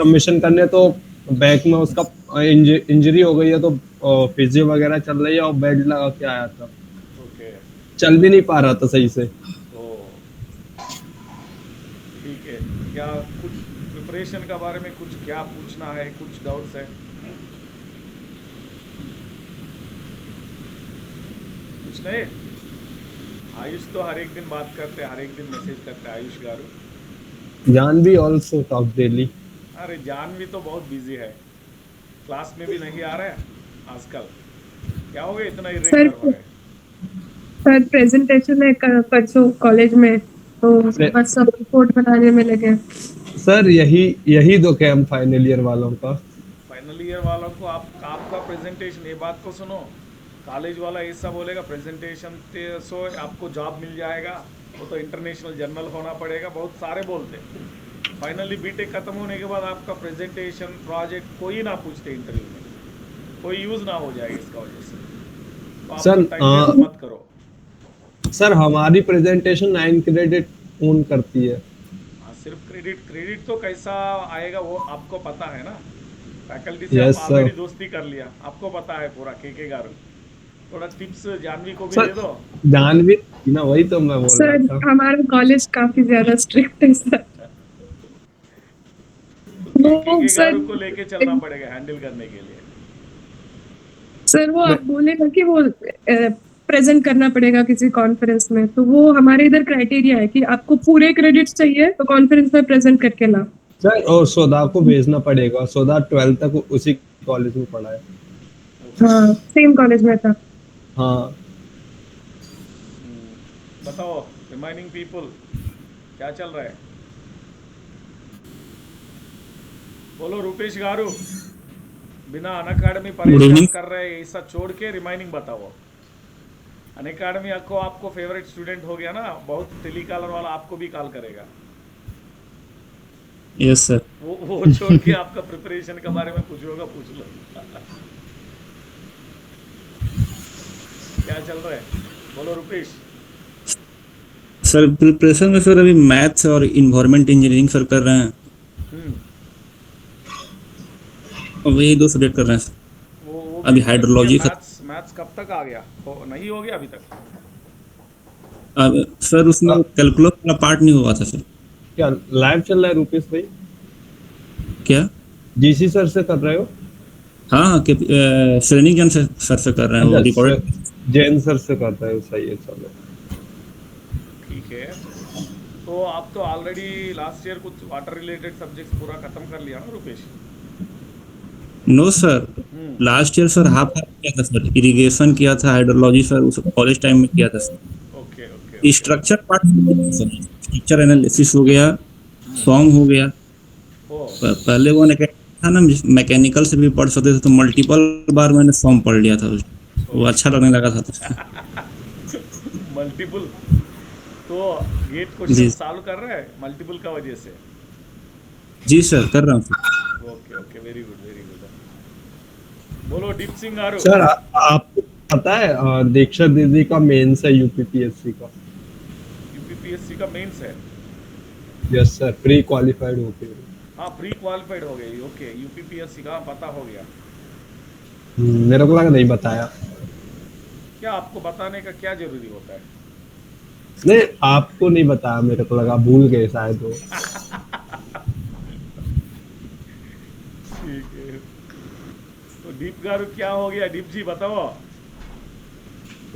Submission करने, तो back में उसका इंजरी हो गई है, तो फिजियो वगैरह चल रही है और बेल्ट लगा के आया था। ओके। चल भी नहीं पा रहा था सही से। ओ ठीक है। क्या कुछ प्रिपरेशन का बारे में कुछ क्या पूछना है, कुछ डाउट्स है? कुछ नहीं। आयुष तो हर एक दिन बात करते हैं, हर एक दिन मैसेज करते हैं, Ayush garu. Janvi also talk daily. अरे जानवी तो बहुत बिजी है, क्लास में भी नहीं आ रहा है आजकल। क्या हो गया इतना सर इरेगुलर हो रहा है? सर प्रेजेंटेशन है परसों कॉलेज में, तो बस सब रिपोर्ट बनाने में लगे हैं। सर यही यही दो कैंप फाइनल ईयर वालों का। फाइनल ईयर वालों को आपका प्रेजेंटेशन, ये बात को सुनो, कॉलेज वाला ऐसा बोलेगा प्रेजेंटेशन सो आपको जॉब मिल जाएगा, वो तो इंटरनेशनल जर्नल होना पड़ेगा, बहुत सारे बोलते हैं। फाइनली बीटेक खत्म होने के बाद आपका प्रेजेंटेशन प्रोजेक्ट कोई ना पूछते इंटरव्यू में, कोई यूज़ ना हो जाए इसका वजह से, तो आप सर टाइम वेस्ट मत करो। सर हमारी प्रेजेंटेशन 9 क्रेडिट ओन करती है। हाँ, सिर्फ क्रेडिट क्रेडिट तो कैसा आएगा वो आपको पता है ना। फैकल्टी से आप यस सर। ऑलरेडी दोस्ती कर लिया, आपको पता है पूरा के गारू। थोड़ा टिप्स जानवी को भी सर दे दो। जानवी ना, वही तो मैं बोल रहा सर था। हमारा कॉलेज काफी ज्यादा स्ट्रिक्ट है सर। तो वो के सर गारू को लेके चलना पड़ेगा हैंडल करने के लिए। सर वो मैं आप बोलेगा कि वो प्रेजेंट करना पड़ेगा किसी कॉन्फ्रेंस में, तो वो हमारे इधर क्राइटेरिया है कि आपको पूरे क्रेडिट्स चाहिए तो कॉन्फ्रेंस में प्रेजेंट करके ला। सर और सोदा को भेजना पड़ेगा, सोदा 12 तक उसी कॉलेज में पढ़ा है। ओके। हाँ सेम कॉलेज में था। हाँ बताओ रिमाइनिंग पीपल क्या चल रहा है? बोलो रूपेश गारू, बिना अनअकैडमी गुड परेशान इवनिंग। कर रहे हैं ऐसा छोड़ के रिमाइनिंग बताओ। अनअकैडमी आपको आपको फेवरेट स्टूडेंट हो गया ना, बहुत टेलीकॉलर वाला आपको भी कॉल करेगा। Yes sir. वो छोड़ के आपका प्रिपरेशन के बारे में कुछ होगा पूछ लो। क्या चल रहा है? बोलो रूपेश। सर प्रिपरेशन में सर अभी मैथ्स और इन्वायरमेंट इंजीनियरिंग सर कर रहे हैं, हम्म। और वही दो सब्जेक्ट कर रहे हैं सर। वो अभी किस तक किया? हाइड्रोलॉजी मैथ्स मैथ्स कब तक आ गया? नहीं हो गया अभी तक? अब सर उसमें कैलकुलस वाला पार्ट नहीं हुआ था सर। क्या लाइव चल रहा है रुपेश भाई? क्या? जीसी सर से कर रहे हो? हाँ हाँ श्रेणी ज्ञान सर से कर रहे हैं, वो अच्छा रिकॉर्डेड। जैन सर से कर रहे हो, सही है चलो। ठीक है। तो आप तो ऑलरेडी लास्ट ईयर कुछ वाटर रिलेटेड सब्जेक्ट्स पूरा खत्म कर लिया ना Rupesh? No sir, hmm. Last year sir half half किया था सर, इरिगेशन किया था, हाइड्रोलॉजी सर उस कॉलेज टाइम में किया था sir. Okay okay okay. Structure part sir, structure analysis हो गया, सॉन्ग हो गया। ओ पहले वो था ना, मैकेनिकल से भी पढ़ सकते थे, तो मल्टीपल बार मैंने फॉर्म पढ़ लिया था, वो अच्छा लगने लगा था तो। मल्टीपल, तो गेट जी क्वेश्चन सॉल्व कर रहा है मल्टीपल का वजह से? जी सर, कर रहा हूँ sir. Okay okay, very good very good. बोलो दीप सिंह गारू। सर आपको पता है दीक्षा दीदी का मेंस है यूपीपीएससी का? यूपीपीएससी का मेंस है? यस सर, प्री क्वालिफाइड होके। हाँ प्री क्वालिफाइड हो गई। ओके, यूपीपीएससी का पता हो गया। मेरे को लगा नहीं बताया। क्या आपको बताने का क्या जरूरी होता है? नहीं आपको नहीं बताया, मेरे को लगा भूल गए शायद वो। ठीक है। तो दीप गारू क्या हो गया? दीप जी बताओ।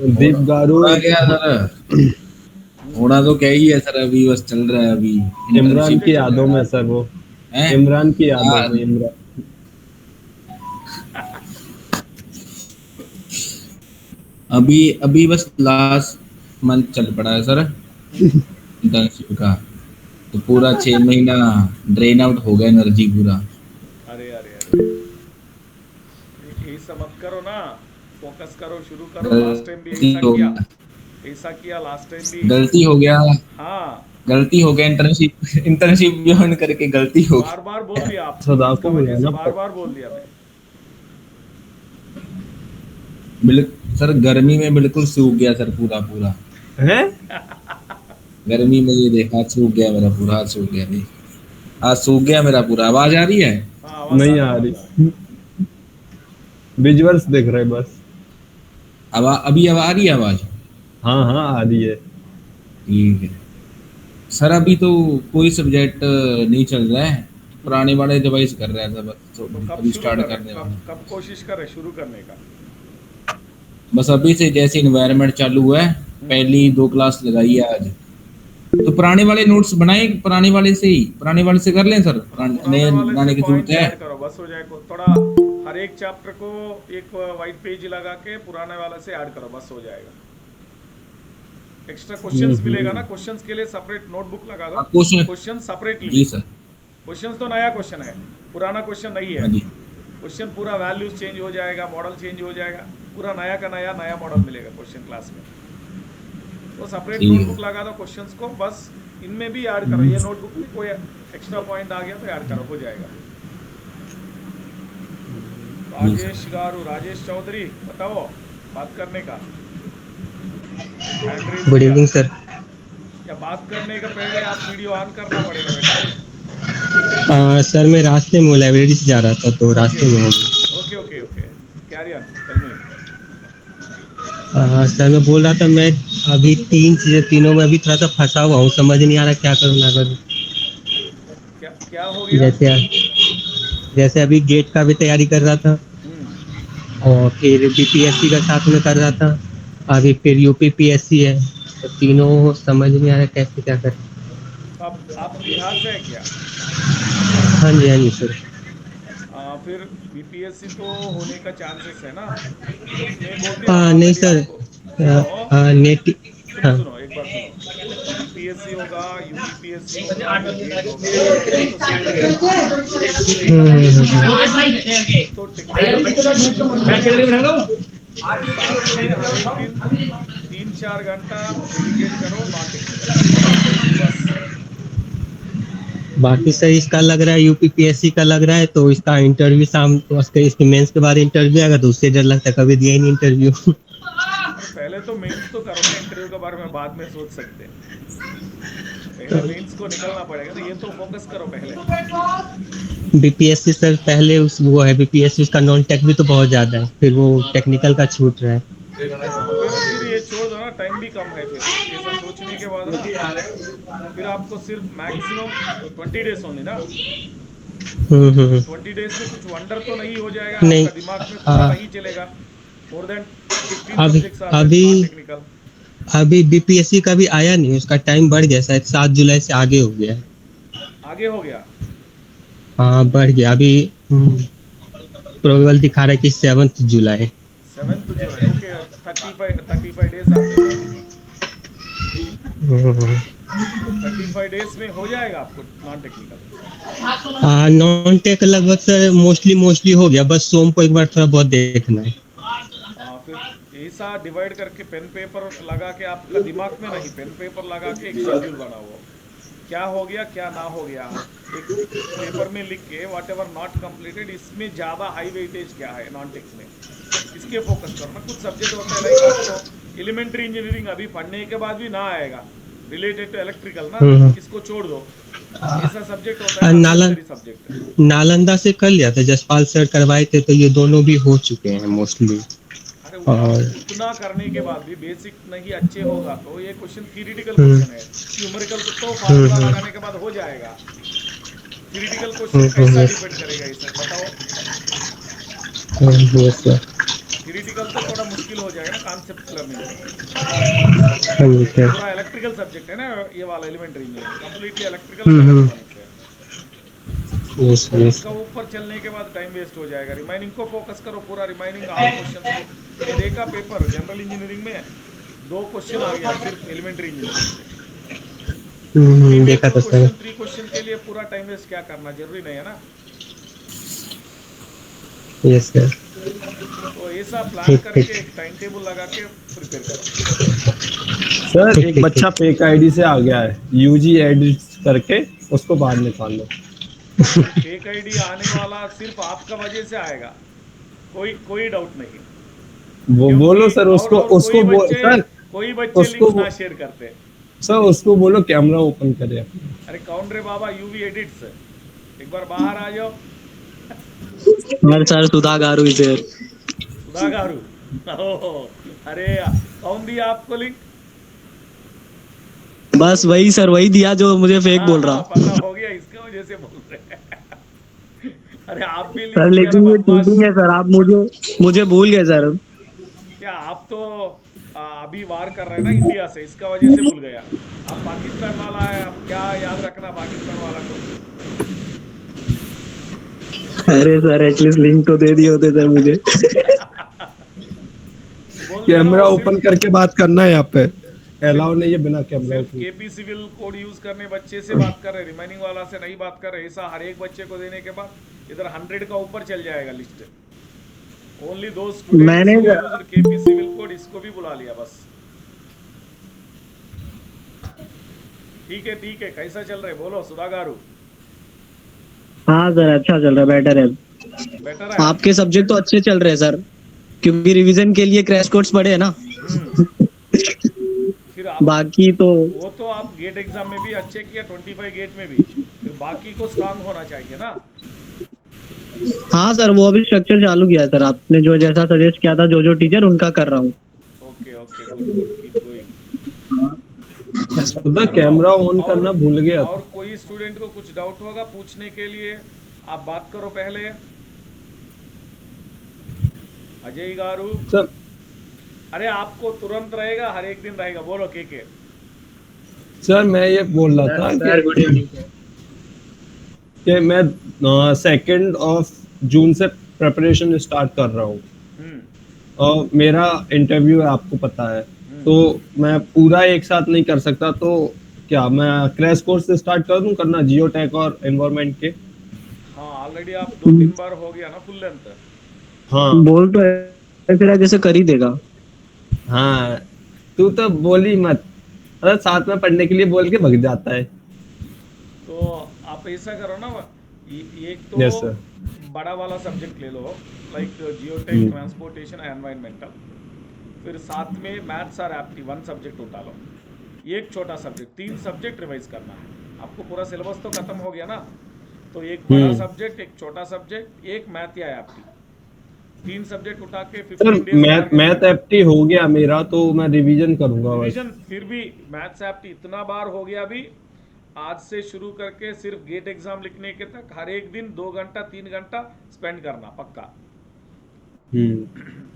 दीप गारू थोड़ा क्या सर, थोड़ा तो क्या ही है सर, अभी बस चल रहा है अभी इमरान इंटर्नशिप की चल रहा यादों है। में सर वो, है। इमरान की यादों हाँ, में इमरान। अभी अभी बस लास्ट मंथ चल पड़ा है सर इंटर्नशिप का, तो पूरा 6 महीना ड्रेन आउट हो गया एनर्जी पूरा। अरे अरे अरे, ऐसा मत करो ना, फोकस करो, शुरू करो। लास्ट टाइम भी गलती ऐसा हो किया, गया, ऐसा किया लास्ट टाइम भी। गलती हो गया, हाँ, गलती हो गया, इंटर्नशिप इंटर्नशिप ज्वाइन करके गलती हो बार बार बोल दिया आपको, सदा इसका को वजह से बुलाना बार बार बोल दिया मैं। बिल्कुल सर, गर्मी में बिल्कुल सूख गया सर, पूरा पूरा है। गर्मी में ये देखा सूख गया, मेरा पूरा हाथ सूख गया भाई। आज सूख गया मेरा पूरा। आवाज आ रही है? हाँ, आवाज नहीं आ आ रही रही, विजुअल्स दिख रहे बस। अभी अब आ रही है आवाज? हाँ हाँ आ रही है। ठीक है सर। अभी तो कोई सब्जेक्ट नहीं चल रहा है, पुराने वाले डिवाइस कर रहा था बस, तो तो कब अभी शुरू स्टार्ट कर रहे करने हैं? वाला। कब कोशिश कर रहे हैं शुरू करने का? बस अभी से जैसे इन्वायरमेंट चालू हुआ है, पहली 2 क्लास लगाई है आज। तो पुराने वाले नोट्स बनाए, पुराने वाले से ही, पुराने वाले से कर लें सर, पुराने नए वाले से बनाने की जरूरत पॉइंट है? ऐड करो बस, हो जाएगा। थोड़ा हर एक चैप्टर को एक वाइट पेज लगा के पुराने वाले से ऐड करो, बस हो जाएगा। एक्स्ट्रा क्वेश्चंस मिलेगा ना, क्वेश्चंस के लिए सेपरेट नोटबुक लगा दो, क्वेश्चन। Question separately. जी सर। क्वेश्चन तो नया क्वेश्चन है, पुराना क्वेश्चन नहीं हाँ है। जी। क्वेश्चन पूरा वैल्यूज चेंज हो जाएगा, मॉडल चेंज हो जाएगा, पूरा नया का नया नया मॉडल मिलेगा क्वेश्चन क्लास में। तो सेपरेट ठीक है। नोटबुक लगा दो क्वेश्चंस को, बस इनमें भी ऐड करो। ये नोटबुक में कोई एक्स्ट्रा पॉइंट आ गया तो ऐड करो, हो जाएगा। राजेश गारू, राजेश चौधरी, बताओ बात करने का। Hand raise गुड किया। Evening sir. या बात करने का पहले आप वीडियो ऑन करना पड़ेगा बेटा। सर मैं रास्ते में हूँ, लाइब्रेरी से जा रहा था तो रास्ते में हूँ। Okay okay okay, carry on, tell me. Sir मैं बोल रहा था, मैं अभी तीन चीज़ें, तीनों में अभी थोड़ा सा फंसा हुआ हूँ, समझ नहीं आ रहा क्या करूँ ना करूँ। क्या क्या हो गया? जैसे जैसे अभी गेट का भी तैयारी कर रहा था, और फिर बीपीएससी का साथ में कर रहा था, अभी फिर यूपीपीएससी है, तो तीनों समझ नहीं आ रहा कैसे क्या करें। तो आप बिहार से है क्या? हाँ जी हाँ जी सर। फिर बीपीएससी तो होने का चांसेस है ना। उसमें बोलते हैं नहीं नॉर्मली सर, आपको। सुनो नेट। सुनो हाँ। सुनो, एक बार सुनो। बीपीएससी होगा, यूपीपीएससी होगा, फिर गेट होगा, ये तो सेपरेट है। तो साथ में हर एक दिन 3-4 घंटा डेडिकेट करो नॉन टेक्निकल, बस। बाकी सर इसका लग रहा है, यूपीपीएससी का लग रहा है, तो इसका इंटरव्यू शाम को, इसके मेंस के बाद इंटरव्यू आएगा, तो उससे डर लगता है, कभी दिया ही नहीं इंटरव्यू। अरे पहले तो मेंस तो करो ना, इंटरव्यू के बारे में बाद में सोच सकते हैं। पहले मेंस को निकलना पड़ेगा, तो ये तो फोकस करो पहले। बीपीएससी सर पहले उस वो है, बीपीएससी उसका नॉन टेक भी तो बहुत ज्यादा है, फिर वो टेक्निकल का छूट रहा है। फिर ये छोड़ दो ना, टाइम भी कम है। फिर ऐसा सोचने के बाद ना, फिर आपको सिर्फ मैक्सिमम 20 डेज होंगे ना। 20 डेज में कुछ वंडर तो नहीं हो जाएगा, नहीं। आपका दिमाग में पूरा नहीं चलेगा। मोर देन 15 अभी सब्जेक्ट्स आर नॉन टेक्निकल। अभी बीपीएससी का भी आया नहीं, उसका टाइम बढ़ गया, शायद 7 जुलाई से आगे हो गया है। आगे हो गया। हाँ बढ़ गया, अभी प्रोबेबल दिखा रहा है कि 7 जुलाई। 7 जुलाई, ओके। 35 डेज आते हैं। 35 डेज में हो जाएगा आपको नॉन टेक्निकल। नॉन टेक लगभग सर मोस्टली हो गया, बस सोम को एक बार थोड़ा बहुत देखना है। फिर ऐसा डिवाइड करके पेन पेपर लगा के, आपका दिमाग में नहीं, पेन पेपर लगा के एक शेड्यूल बनाओ, क्या हो गया क्या ना हो गया, एक पेपर में लिख के व्हाट एवर नॉट कंप्लीटेड, इसमें ज़्यादा हाई वेटेज क्या है नॉन टेक्स में, इसके फोकस करना। कुछ सब्जेक्ट होता है लाइक आपको एलिमेंट्री इंजीनियरिंग अभी पढ़ने के बाद भी ना आएगा, रिलेटेड टू इलेक्ट्रिकल ना, इसको छोड़ दो। ऐसा सब्जेक्ट होता है सब्जेक्ट। नालंदा से कर लिया था, जसपाल सर करवाए थे, तो ये दोनों भी हो चुके हैं मोस्टली। अरे उतना करने के बाद भी बेसिक नहीं अच्छे होगा तो ये क्वेश्चन थ्योरेटिकल क्वेश्चन है। न्यूमेरिकल तो फार्मूला लगाने के बाद हो जाएगा, थ्योरेटिकल क्वेश्चन कैसा डिपेंड करेगा इसे बताओ। थ्योरेटिकल तो थोड़ा मुश्किल हो जाएगा ना, कॉन्सेप्ट लर्निंग। पूरा इलेक्ट्रिकल सब्जेक्ट है ना ये वाला, एलिमेंट्री में कंप्लीटली इलेक्ट्रिकल है। इसका ऊपर चलने के बाद टाइम वेस्ट हो जाएगा। रिमाइनिंग को फोकस करो, पूरा रिमाइनिंग ऑल क्वेश्चंस को। ये देखा पेपर जनरल इंजीनियरिंग में 2 क्वेश्चन आ गया सिर्फ एलिमेंट्री इंजीनियरिंग। देखा था सर। 3 क्वेश्चन के लिए पूरा टाइम वेस्ट क्या करना, जरूरी नहीं है ना। Yes sir. तो ऐसा प्लान करके एक टाइम टेबल लगा के प्रिपेयर करो। सर एक बच्चा फेक आईडी से आ गया है, यूजी एडिट करके उसको बाहर निकाल दो। फेक आईडी आने वाला सिर्फ आपका वजह से आएगा, कोई डाउट नहीं। वो बोलो सर उसको, सर कोई बच्चे लिंक ना शेयर करते। सर उसको बोलो कैमरा ओपन करे। अरे कौन रे बाबा, यूवी एडिट्स एक बार बाहर आ जाओ। हमारे सर सुधा गारू इधर। सुधा गारू, ओह, अरे कौन दिया आपको लिंक? बस वही सर, वही दिया जो मुझे फेक हाँ बोल हाँ, रहा। पता हो गया, इसके वजह से बोल रहे हैं। अरे आप भी सर लिंक दिया ना लेकिन ये बदमाश। चीटिंग है सर, आप मुझे भूल गए सर। क्या आप तो अभी वार कर रहे हैं ना इंडिया से, इसका वजह से भूल गया। आप पाकिस्तान वाला है, आप क्या याद रखना पाकिस्तान वाला को। अरे सर एटलीस्ट लिंक तो दे दिए होते सर मुझे। बोल दिया ना, कैमरा वो ओपन सिर्फ करके बात करना है यहाँ पे, अलाउ नहीं है बिना कैमरा सिर्फ open. KP civil code use करने बच्चे से बात कर रहे, रिमाइनिंग वाला से नहीं बात कर रहे। ऐसा हर एक बच्चे को देने के बाद इधर 100 का ऊपर चल जाएगा लिस्ट। ओनली दो मैंने स्टूडेंट्स केपी सिविल कोड, इसको भी बुला लिया बस। ठीक है, कैसा चल रहा है बोलो सुधा गारू? हाँ सर अच्छा चल रहा है, बेटर है। बेटर है। आपके सब्जेक्ट तो अच्छे चल रहे हैं सर, क्योंकि रिवीजन के लिए क्रैश कोर्स पढ़े हैं ना। फिर आप बाकी तो वो तो आप गेट एग्जाम में भी अच्छे किया, 25 गेट में भी। फिर बाकी को स्ट्रांग होना चाहिए ना। हाँ सर, वो अभी स्ट्रक्चर चालू किया है सर, आपने जो जैसा सजेस्ट किया था, जो टीचर उनका कर रहा हूँ। Okay, good, keep going. उधर कैमरा ऑन करना भूल गया। और कोई स्टूडेंट को कुछ डाउट होगा पूछने के लिए, आप बात करो पहले। अजय गारू सर अरे आपको तुरंत रहेगा, हर एक दिन रहेगा, बोलो के। सर मैं ये बोल रहा था सर गुड इवनिंग। कि मैं 2 जून से प्रिपरेशन स्टार्ट कर रहा हूँ और मेरा इंटरव्यू है, आपको पता है। तो मैं पूरा एक साथ नहीं कर सकता, तो क्या मैं क्रैश कोर्स से स्टार्ट कर दूं करना, जियोटेक और एनवायरनमेंट के? हाँ, ऑलरेडी आप 2-3 बार हो गया ना फुल लेंथ। हाँ बोल तो है, फिर जैसे कर ही देगा। हाँ, तू तो बोल ही मत, अरे साथ में पढ़ने के लिए बोल के भग जाता है। तो आप ऐसा करो ना, एक तो यस सर। बड़ा वाला सब्जेक्ट ले लो, लाइक जियोटेक, ट्रांसपोर्टेशन, एनवायरमेंटल। फिर साथ में मैथ्स और एप्टी 1 सब्जेक्ट उठा लो। एक छोटा सब्जेक्ट, 3 सब्जेक्ट रिवाइज करना है आपको। पूरा सिलेबस तो खत्म हो गया ना, तो एक बड़ा सब्जेक्ट, एक छोटा सब्जेक्ट, एक मैथ या एप्टी, 3 सब्जेक्ट उठा के 15 सर डेज मैथ एप्टी हो गया मेरा, तो मैं रिवीजन करूंगा बस। रिवीजन। फिर भी मैथ्स एप्टी इतना बार हो गया भी, आज से शुरू करके सिर्फ गेट एग्जाम लिखने के तक हर एक दिन 2 घंटा 3 घंटा स्पेंड करना पक्का।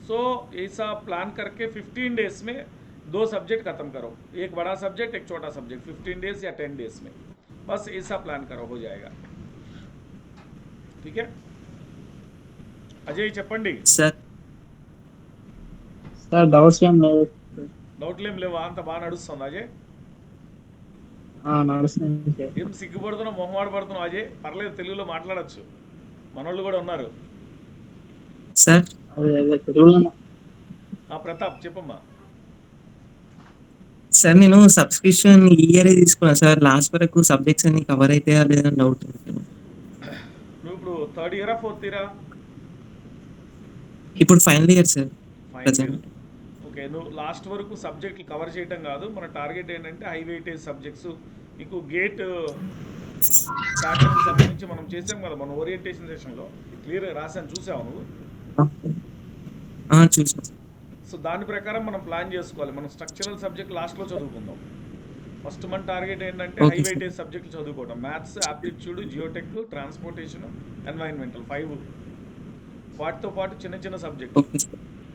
सो ऐसा प्लान करके 15 डेज में 2 सब्जेक्ट खत्म करो, एक बड़ा सब्जेक्ट एक छोटा सब्जेक्ट, 15 डेज या 10 डेज में, बस ऐसा प्लान करो, हो जाएगा। ठीक है अजय చెప్పండి। సార్ డౌట్స్ ఏం లేవు. డౌట్లేం లేవా? అంత బాగా నడుస్తుంది అజయ్? నడుస్తుంది సార్. ఏం సిగ్గుపడుతున్నావు, మొహమాట పడుతున్నావు అజయ్? పర్లేదు, తెలుగులో మాట్లాడొచ్చు, మనోళ్ళు కూడా ఉన్నారు. సార్ ప్రతాప్ చెప్పమ్మా. సార్ నేను సబ్స్క్రిప్షన్ ఈ ఇయర్ తీసుకున్నాను సార్, లాస్ట్ వరకు సబ్జెక్ట్స్ అన్ని కవర్ అవుతాయా లేదా డౌట్. నువ్వు ఇప్పుడు 3rd ఇయరా 4th ఇయరా? ఇప్పుడు ఫైనల్ ఇయర్ సార్. ఓకే, నువ్వు లాస్ట్ వరకు సబ్జెక్టులు కవర్ చేయడం కాదు, మన టార్గెట్ ఏంటంటే హై వెయిటేజ్ సబ్జెక్ట్స్. నీకు గేట్ ప్యాటర్న్ సంబంధించి మనం చేసాం కదా మన ఓరియంటేషన్ సెషన్లో, క్లియర్గా రాసాను, చూసావు నువ్వు? చూసాను. సో దాని ప్రకారం మనం ప్లాన్ చేసుకోవాలి. మనం స్ట్రక్చరల్ సబ్జెక్ట్ లాస్ట్లో చదువుకుందాం. ఫస్ట్ మన టార్గెట్ ఏంటంటే హై వెయిటేజ్ సబ్జెక్టులు చదువుకోవడం, maths, aptitude, Geotech, transportation, environmental 5. వాటితో పాటు చిన్న చిన్న subject,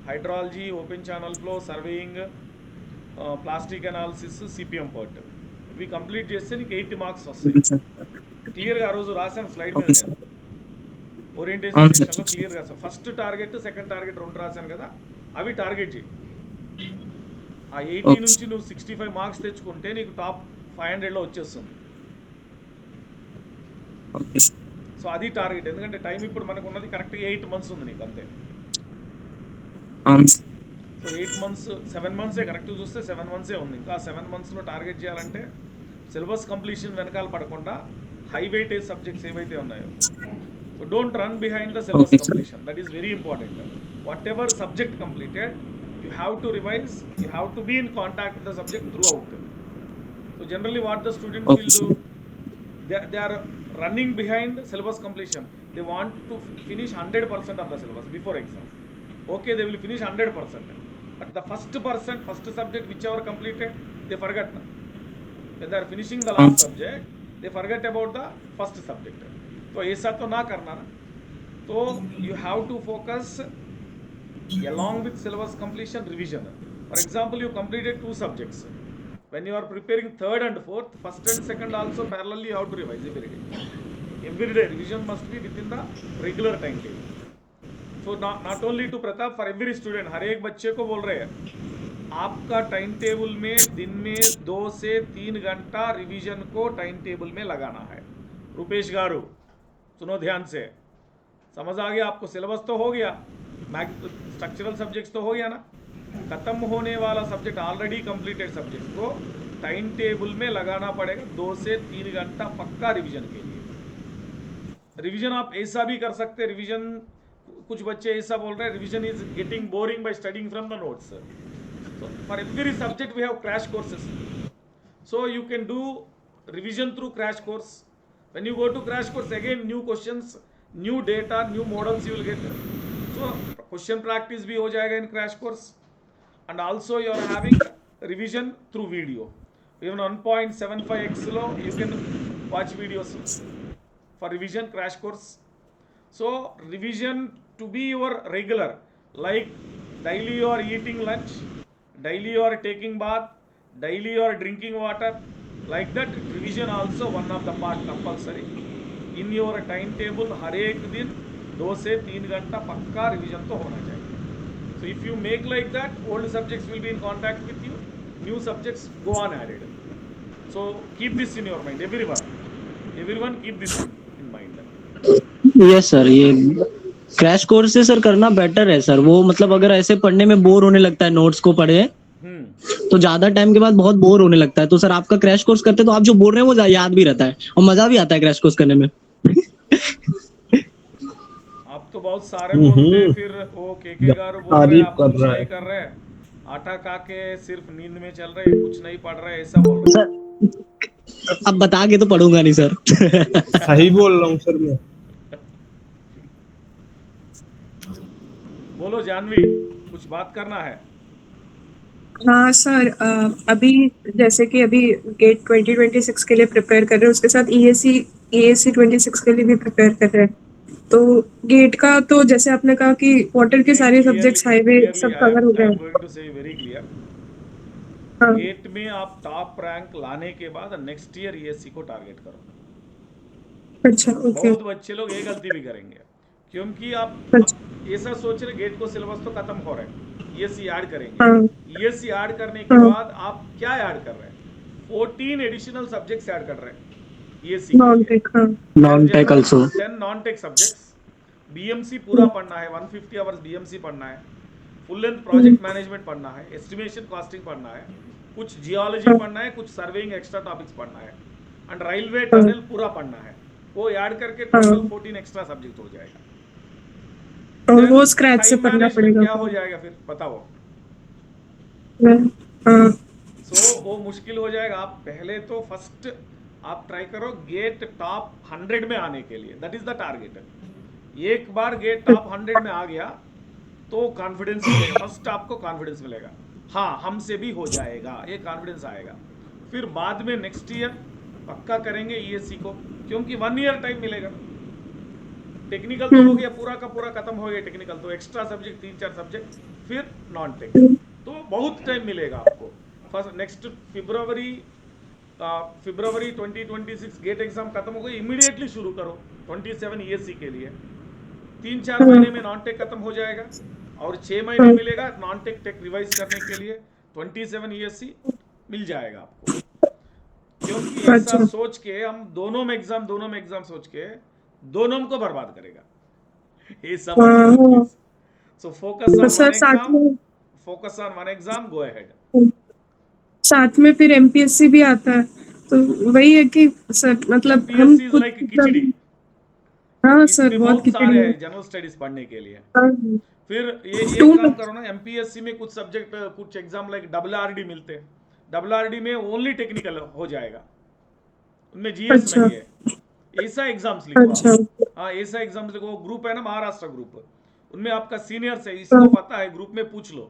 hydrology, open channel flow, surveying, plastic analysis, CPM part. ఇవి కంప్లీట్ చేస్తే నీకు 80 మార్క్స్ వస్తాయి. క్లియర్గా ఆ రోజు రాశాను స్లైడ్ మీద, నేను ఓరియంటేషన్ సెక్షన్లో క్లియర్గా రాశాను. ఫస్ట్ టార్గెట్, సెకండ్ టార్గెట్ 2 రాశాను కదా, అవి టార్గెట్ చేయి. ఆ 80 నుంచి నువ్వు 65 మార్క్స్ తెచ్చుకుంటే నీకు టాప్ 500లో వచ్చేస్తుంది. సో అది టార్గెట్. ఎందుకంటే టైం ఇప్పుడు మనకు ఉన్నది కరెక్ట్గా 8 మంత్స్ ఉంది నీకు, అంతే. సో 8 మంత్స్, 7 మంత్సే కరెక్ట్ చూస్తే 7 మంత్సే ఉంది. ఇంకా 7 మంత్స్లో టార్గెట్ చేయాలంటే సిలబస్ కంప్లీషన్ వెనకాల పడకుండా హై వెయిటేజ్ సబ్జెక్ట్స్ ఏవైతే ఉన్నాయో, so don't run behind the syllabus completion. That is very important. What ever subject completed, you have to revise, you have to be in contact with the subject throughout. So generally what the students will do, they are running behind syllabus completion. They want to finish 100% of the syllabus before exam. Okay, they will finish 100%. But the first subject whichever completed, they forget. When they are finishing the last subject, they forget about the first subject. तो ऐसा तो ना करना ना. तो you have to focus along with syllabus completion revision. For example, you completed 2 subjects. When you are preparing third and fourth, first and second also parallelly you have to revise every day. Every day revision must be within the regular timetable. So not only to Pratap, for every student, हर एक बच्चे को बोल रहे हैं आपका time table में दिन में 2 से 3 घंटा रिवीजन को टाइम टेबल में लगाना है. रुपेश गारू सुनो ध्यान से, समझ आ गया आपको? सिलेबस तो हो गया, स्ट्रक्चरल सब्जेक्ट्स तो हो गया ना, खत्म होने वाला सब्जेक्ट ऑलरेडी कंप्लीटेड सब्जेक्ट को टाइम टेबल में लगाना पड़ेगा 2 से 3 घंटा पक्का रिवीजन के लिए. रिवीजन आप ऐसा भी कर सकते हैं, रिवीजन कुछ बच्चे ऐसा बोल रहे हैं revision is getting boring by studying from the notes. So for every subject we have crash courses, so you can do revision through crash course. When you go to crash course again new questions, new data, new models you will get. So question practice भी हो जाएगा in crash course. And also you are having revision through video. Even 1.75x low you can watch videos for revision crash course. So revision to be your regular, like daily you are eating lunch, daily you are taking bath, daily you are drinking water, like that revision also one of the part compulsory in your timetable. हर एक दिन 2 से 3 घंटा पक्का revision तो होना चाहिए. So if you make like that, old subjects will be in contact with you, new subjects go on added. So keep this in your mind, everyone keep this in mind. Yes sir, ये crash course से sir करना better है sir. वो मतलब अगर ऐसे पढ़ने में बोर होने लगता है, नोट्स को पढ़े तो ज्यादा टाइम के बाद बहुत बोर होने लगता है. तो सर आपका क्रैश कोर्स करते तो आप जो बोल रहे हैं वो याद भी रहता है और मजा भी आता है क्रैश कोर्स करने में. आप तो बहुत सारे बोलते हैं, फिर वो के गारू बोल रहे हैं आप कुछ नहीं कर रहे, आटा खा के सिर्फ नींद में चल रहे, कुछ नहीं पढ़ रहे, ऐसा बोल रहे हैं. सर अब बता के तो पढ़ूंगा नहीं सर. सही बोल रहा हूँ सर मैं. बोलो जानवी, कुछ बात करना है? हाँ सर, अभी जैसे कि अभी गेट 2026 के लिए प्रिपेयर कर रहे हैं, उसके साथ EAC 26 के लिए भी प्रिपेयर कर रहे हैं. तो गेट का तो जैसे आपने कहा कि वाटर के सारे सब्जेक्ट्स, हाईवे सब कवर हो गए. गेट में आप टॉप रैंक लाने के बाद नेक्स्ट ईयर EAC को टारगेट करो. अच्छा, ओके. बहुत बच्चे लोग ये गलती भी करेंगे, क्योंकि आप ऐसा सोच रहे गेट को सिलेबस तो खत्म हो रहा है, EAC ऐड करेंगे. EAC ऐड करने के बाद आप क्या ऐड कर रहे हैं? 14 एडिशनल सब्जेक्ट्स ऐड कर रहे हैं EAC. Non-take also 10 non-take subjects. BMC पूरा पढ़ना है, 150 आवर्स BMC पढ़ना है, फुल लेंथ प्रोजेक्ट मैनेजमेंट पढ़ना है, एस्टिमेशन कॉस्टिंग पढ़ना है, कुछ जियोलॉजी पढ़ना है, कुछ सर्वेइंग एक्स्ट्रा टॉपिक्स पढ़ना है, एंड रेलवे टनल पूरा पढ़ना है. वो ऐड करके टोटल 14 एक्स्ट्रा सब्जेक्ट हो जाएगा. और वो स्क्रैच से पढ़ना पड़ेगा. क्या हो जाएगा फिर बताओ? सो वो मुश्किल हो जाएगा. आप पहले तो फर्स्ट आप ट्राई करो गेट टॉप 100 में आने के लिए, दैट इज द टारगेट. एक बार गेट टॉप 100 में आ गया तो कॉन्फिडेंस मिलेगा, फर्स्ट आपको कॉन्फिडेंस मिलेगा, हाँ हमसे भी हो जाएगा, ये कॉन्फिडेंस आएगा. फिर बाद में नेक्स्ट ईयर पक्का करेंगे EAC को, क्योंकि 1 ईयर टाइम मिलेगा. टेक्निकल तो हो गया, पूरा का पूरा खत्म हो गया टेक्निकल, तो एक्स्ट्रा सब्जेक्ट 3-4 सब्जेक्ट, फिर नॉन टेक, तो बहुत टाइम मिलेगा आपको. फर्स्ट नेक्स्ट फरवरी 2026 गेट एग्जाम खत्म हो गई, इमीडिएटली शुरू करो 27 EAC के लिए. 3-4 महीने में नॉन टेक खत्म हो जाएगा और 6 महीने मिलेगा नॉन टेक टेक रिवाइज करने के लिए. 27 EAC मिल जाएगा आपको, क्योंकि ऐसा सोच के हम दोनों में एग्जाम सोच के दोनों को बर्बाद करेगा ये सब. So focus on one exam, go ahead. साथ में फिर MPSC भी आता है, तो वही है कि सर मतलब हम लाइक खिचड़ी. हाँ सर, बहुत सारे हैं जनरल स्टडीज पढ़ने के लिए. फिर ये काम करो ना, MPSC में कुछ सब्जेक्ट कुछ एग्जाम लाइक WRD मिलते हैं, WRD में ओनली टेक्निकल हो जाएगा, उनमें GS नहीं है. ऐसा एग्जाम्स लिखो अच्छा आप। हाँ ऐसा एग्जाम्स लिखो, ग्रुप है ना महाराष्ट्र ग्रुप, उनमें आपका सीनियर्स है, इसको पता है, ग्रुप में पूछ लो,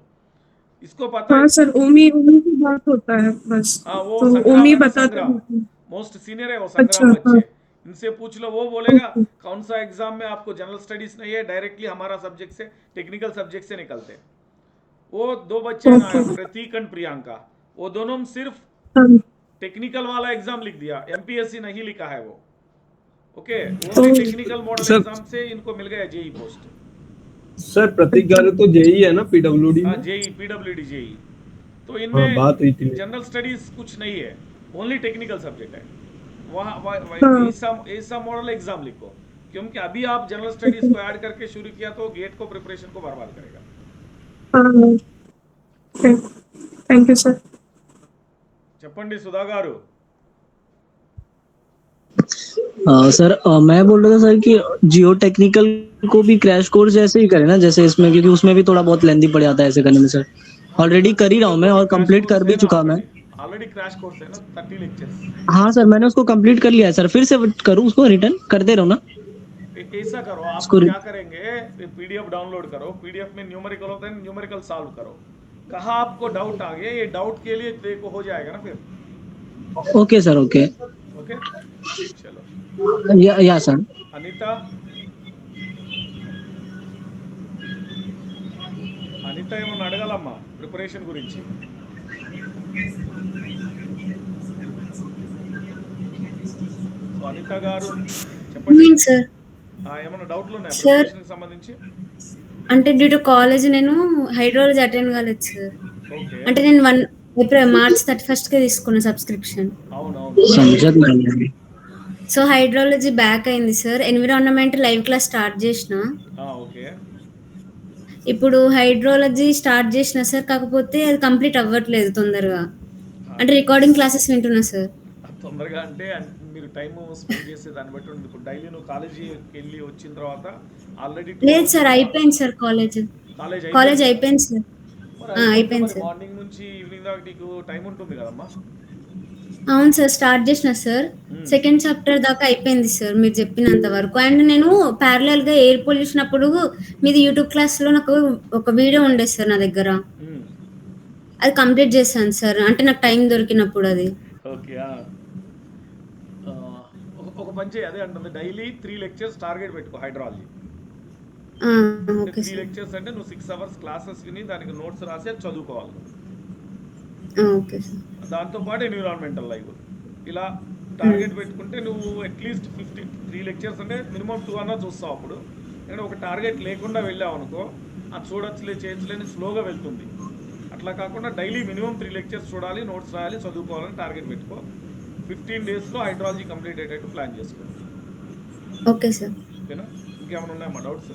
इसको पता है। हाँ सर, ओमी ओमी की बात होता है बस। हाँ वो तो संग्राम ओमी है ना, बताता संग्राम है। मोस्ट सीनियर है वो, अच्छा संग्राम हाँ। बच्चे, इनसे पूछ लो, वो बोलेगा ओके। कौन सा एग्जाम में आपको जनरल स्टडीज नहीं है, डायरेक्टली हमारा सब्जेक्ट से, टेक्निकल सब्जेक्ट से निकलते हैं। वो दो बच्चे हैं ना, ओके। प्रतीक एंड प्रियंका, वो दोनों में सिर्फ हाँ। टेक्निकल वाला एग्जाम लिख दिया, एमपीएससी नहीं लिखा है वो। ओके, तो only technical model sir exam से इनको मिल गया JE post. Sir Prateek garu तो जेई है ना पीडब्ल्यूडी हाँ में। JE, PWD JE. तो हाँ इनमें बात हुई थी मेरी। जनरल स्टडीज कुछ नहीं है, ओनली टेक्निकल सब्जेक्ट है। वहाँ हाँ ऐसा ऐसा मॉडल एग्जाम लिखो, क्योंकि अभी आप जनरल स्टडीज को ऐड करके शुरू किया तो गेट को प्रिपरेशन को बर्बाद करेगा। हाँ। Thank you sir. చెప్పండి సుధా గారు। सर मैं बोल रहा था सर कि जियो टेक्निकल को भी क्रैश कोर्स जैसे ही करें ना जैसे इसमें, क्योंकि उसमें भी थोड़ा बहुत लेंदी पड़ जाता है ऐसे करने में सर। ऑलरेडी कर ही रहा हूँ मैं और कंप्लीट कर भी चुका मैं। ऑलरेडी क्रैश कोर्स है ना 30 लेक्चर्स। हाँ सर मैंने उसको कंप्लीट कर लिया है सर, फिर से करूँ उसको, रिटर्न करते रहो ना ऐसा करो आप, उसको। क्या करेंगे, पीडीएफ डाउनलोड करो, पीडीएफ में न्यूमेरिकल होता है, न्यूमेरिकल सॉल्व करो, कहाँ आपको डाउट आ गया, ये डाउट के लिए देखो हो जाएगा ना फिर। Okay sir okay. ओके चलो। या सर। अनीता, అనిత ఏమన్నా అడగాలమ్మా ప్రిపరేషన్ గురించి? సో అనిత గారు చెప్పండి సార్. ఏమన్నా డౌట్లు ఉన్నాయా సార్ ప్రిపరేషన్ సంబంధించి? అంటే డ్యూ టు కాలేజ్ నేను హైడ్రాలజీ అటెండ్ కాలేదు సార్. ఓకే, అంటే నేను మార్చ్ 31st కే తీసుకున్న సబ్స్క్రిప్షన్. అవునవును. సో హైడ్రాలజీ బ్యాక్ అయింది sir. Environment live class start చేసిన. ఓకే, ఇప్పుడు హైడ్రాలజీ స్టార్ట్ చేసిన సార్, కాకపోతే అది కంప్లీట్ అవ్వట్లేదు తొందరగా. అంటే రికార్డింగ్ క్లాసెస్ వింటున్నా సార్. తొందరగా అంటే మీరు టైం స్పెండ్ చేసే దాన్ని బట్టి ఉంటుంది. ఇప్పుడు డైలీ నువ్వు కాలేజీకి వెళ్ళి వచ్చిన తర్వాత ఆల్రెడీ లేదు సార్, అయిపోయింది సార్ కాలేజ్ అయిపోయింది సార్. అయిపోయింది సార్. మార్నింగ్ నుంచి ఈవినింగ్ దాకా నీకు టైం ఉంటుంది కదమ్మా? అవును సార్, స్టార్ట్ చేసిన సార్. సెకండ్ చాప్టర్ దాకా అయిపోయింది సార్ మీరు చెప్పినంత వరకు. అండ్ నేను ప్యారలల్ గా ఎయిర్ పొల్యూషన్ అప్పుడు మీది యూట్యూబ్ క్లాస్ లో నాకు ఒక వీడియో ఉండేది సార్ నా దగ్గర, అది కంప్లీట్ చేశాను సార్. అంటే నాకు టైం దొరికినప్పుడు అది. ఓకే, ఒక పని చేయి, అదే అంటుంది, డైలీ 3 లెక్చర్స్ టార్గెట్ పెట్టుకో హైడ్రాలజీ. Okay 3 sir. లెక్చర్స్ అంటే నువ్వు 6 అవర్స్ క్లాసెస్ విని దానికి నోట్స్ రాసి అది చదువుకోవాలి. Okay sir. దాంతోపాటు ఎన్విరాన్మెంటల్ లైవ్ ఇలా టార్గెట్ పెట్టుకుంటే నువ్వు అట్లీస్ట్ 3 లెక్చర్స్ అంటే మినిమం 2 అన్నా చూస్తావు. అప్పుడు నేను ఒక టార్గెట్ లేకుండా వెళ్ళావు అనుకో, అది చూడొచ్చులే చేయొచ్చులేని స్లోగా వెళ్తుంది. అట్లా కాకుండా డైలీ మినిమం 3 లెక్చర్స్ చూడాలి, నోట్స్ రాయాలి, చదువుకోవాలని టార్గెట్ పెట్టుకో. 15 డేస్లో హైడ్రాలజీ కంప్లీట్ అయ్యేటట్టు ప్లాన్ చేసుకో. Okay sir. ఓకేనా? ఇంకేమైనా ఉన్నాయమ్మా డౌట్స్?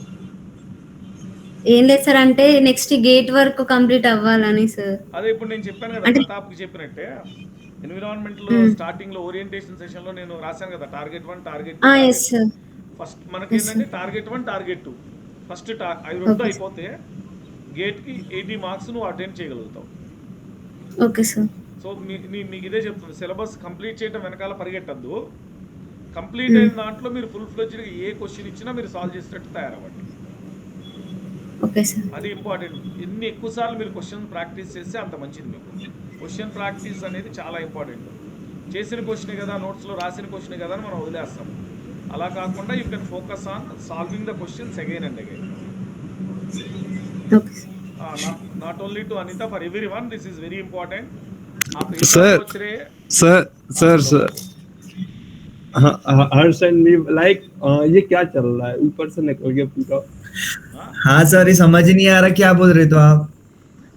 ఏం లేదు సార్, అంటే నెక్స్ట్ గేట్ వర్క్ కంప్లీట్ అవ్వాలని సార్. అదే ఇప్పుడు నేను చెప్పాను కదా, ప్రతాప్కి చెప్పినట్టే ఎన్విరాన్మెంట్లో స్టార్టింగ్ లో ఓరియంటేషన్ సెషన్ లో నేను రాశాను కదా, target 1 target 2. Yes sir. First మనకేంటంటే టార్గెట్ 1 టార్గెట్ 2 ఫస్ట్ అవి రెండు అయిపోతే గేట్ కి 80 మార్క్స్ నువ్వు అటెండ్ చేయగలుగుతావు. Okay sir. సో మీకు ఇదే చెప్తుంది, సిలబస్ కంప్లీట్ చేయడం వెనకాల పరిగెట్టద్దు, కంప్లీట్ అయిన దాంట్లో మీరు ఫుల్ ఫ్లెడ్జ్డ్గా ఏ క్వశ్చన్ ఇచ్చినా మీరు సాల్వ్ చేసేటట్టు తయారవ్వండి. Okay sir. అది ఇంపార్టెంట్. ఎన్ని ఎక్కువ సార్లు మీరు క్వశ్చన్ ప్రాక్టీస్ చేస్తే అంత మంచిది మీకు. క్వశ్చన్ ప్రాక్టీస్ అనేది చాలా ఇంపార్టెంట్. చేసిన క్వశ్చనే కదా, నోట్స్లో రాసిన క్వశ్చనే కదా అని మనం వదిలేస్తాం. అలా కాకుండా you can focus on solving the questions again and again. Not only to Anita, for everyone this is very important. Sir हर सेंड मी लाइक ये क्या चल रहा है, ऊपर से निकल गया पूरा। हाँ सर, ये समझ ही नहीं आ रहा क्या बोल रहे तो आप।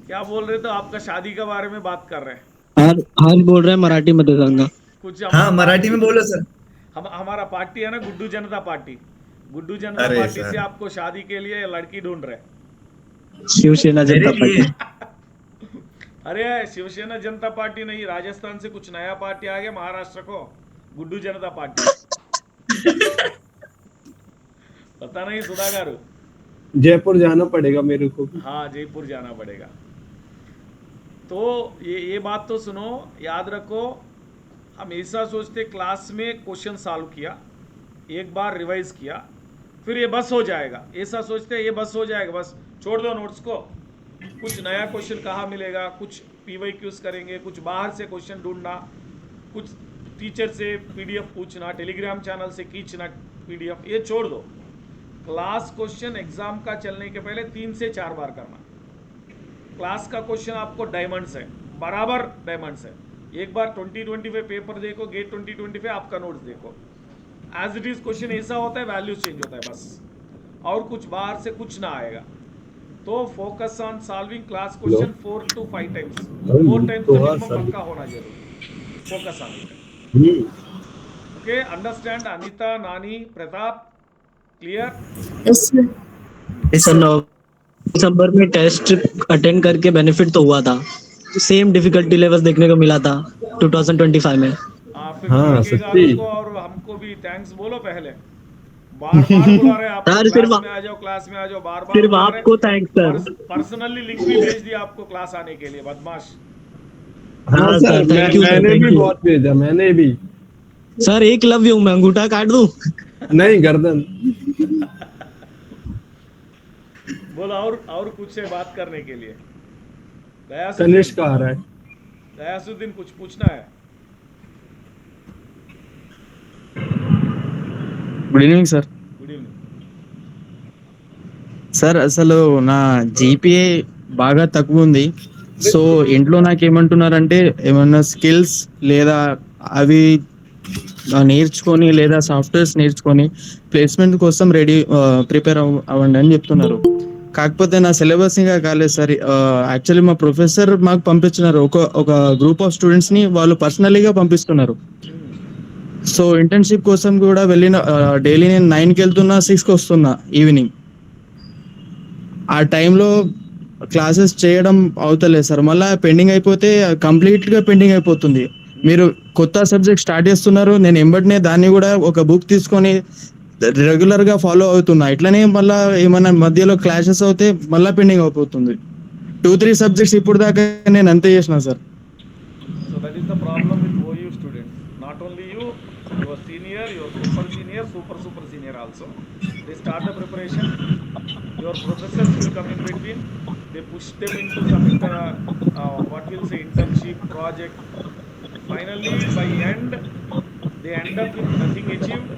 क्या बोल रहे तो आपका शादी के बारे में बात कर रहे हैं। आज बोल रहे हैं मराठी में सांगा कुछ। हाँ मराठी में बोलो सर। हमारा पार्टी है ना गुड्डू जनता पार्टी, गुड्डू जनता पार्टी से आपको शादी के लिए लड़की ढूंढ रहे। शिवसेना जनता पार्टी। अरे शिवसेना जनता पार्टी नहीं, राजस्थान से कुछ नया पार्टी आ गया महाराष्ट्र को, गुड्डू जनता पार्टी। पता नहीं सुधा गारू, जयपुर जाना पड़ेगा मेरे को। हाँ जयपुर जाना पड़ेगा। तो ये बात तो सुनो, याद रखो, हम ऐसा सोचते क्लास में क्वेश्चन सॉल्व किया, एक बार रिवाइज किया फिर ये बस हो जाएगा, ऐसा सोचते हैं ये बस हो जाएगा, बस छोड़ दो नोट्स को। कुछ नया क्वेश्चन कहाँ मिलेगा, कुछ पीवाईक्यूज करेंगे, कुछ बाहर से क्वेश्चन ढूंढना, कुछ टीचर से पीडीएफ पूछना, टेलीग्राम चैनल से खींचना पीडीएफ, ये छोड़ दो। क्लास क्वेश्चन एग्जाम का चलने के पहले 3 से 4 बार करना। क्लास का क्वेश्चन आपको डायमंड्स है, बराबर डायमंड्स है। एक बार 2025 पेपर देखो, गेट 2025 आपका नोट्स देखो, एज इट इज क्वेश्चन ऐसा होता है, वैल्यूज चेंज होता है बस, और कुछ बाहर से कुछ ना आएगा। तो focus on solving class question 4 to 5 times, 4 times तो मिनिमम पक्का होना जरूरी। Focus on it. Okay, understand Anita, Nani, Pratap, clear? Yes sir. Sir दिसंबर में टेस्ट अटेंड करके बेनिफिट तो हुआ था, सेम डिफिकल्टी लेवल्स देखने को मिला था 2025 में। फिर हाँ, लगेगा सच्ची। आपको, और हमको भी थैंक्स बोलो पहले। बार बार बुला रहे हैं आपको, सर, क्लास सिर्फ में आ जाओ, क्लास में आ जाओ, बार बार सिर्फ बुला रहे हैं। आपको थैंक्स सर। पर्सनली लिंक भी भेज दिया आपको क्लास आने के लिए, बदमाश। हाँ sir, sir, thank you, sir, मैंने thank भी you. बहुत भेजा, मैंने भी। सर एक लव यू, मैं अंगूठा काट दूं? नहीं, गर्दन। बोलो, और कुछ है बात करने के लिए? कनिष्क आ रहा है। दयासुद्दीन, कुछ पूछना है? Good evening sir. Good evening sir అసలు నా జీపీఏ బాగా తక్కువ ఉంది. సో ఇంట్లో నాకేమంటున్నారంటే ఏమన్నా స్కిల్స్ లేదా అవి నేర్చుకొని లేదా సాఫ్ట్వేర్స్ నేర్చుకొని ప్లేస్మెంట్ కోసం ప్రిపేర్ అవ్వండి అని చెప్తున్నారు. కాకపోతే నా సిలబస్ ఇంకా కాలేదు సార్. యాక్చువల్లీ మా ప్రొఫెసర్ మాకు పంపించినారు, ఒక గ్రూప్ ఆఫ్ స్టూడెంట్స్ని వాళ్ళు పర్సనలీగా పంపిస్తున్నారు. సో ఇంటర్న్షిప్ కోసం కూడా వెళ్ళిన డైలీ నేను 9కి వెళ్తున్నా, 6కి వస్తున్నా ఈవినింగ్. ఆ టైంలో క్లాసెస్ చేయడం అవుతలేదు సార్. మళ్ళీ పెండింగ్ అయిపోతే కంప్లీట్గా పెండింగ్ అయిపోతుంది. మీరు కొత్త సబ్జెక్ట్ స్టార్ట్ చేస్తున్నారు, నేను ఎంబటినే దాన్ని కూడా ఒక బుక్ తీసుకొని రెగ్యులర్గా ఫాలో అవుతున్నా. ఇట్లనే మళ్ళీ ఏమన్నా మధ్యలో క్లాషెస్ అవుతే మళ్ళీ పెండింగ్ అయిపోతుంది. 2-3 సబ్జెక్ట్స్ ఇప్పుడు దాకా నేను అంతే చేసిన sir. So that is the problem with OU students. Not only you, your senior, your super senior, super senior also. They start the preparation. Your professors will come in between. They push them into some what we'll say internship project. Finally, by end, they end up with nothing achieved.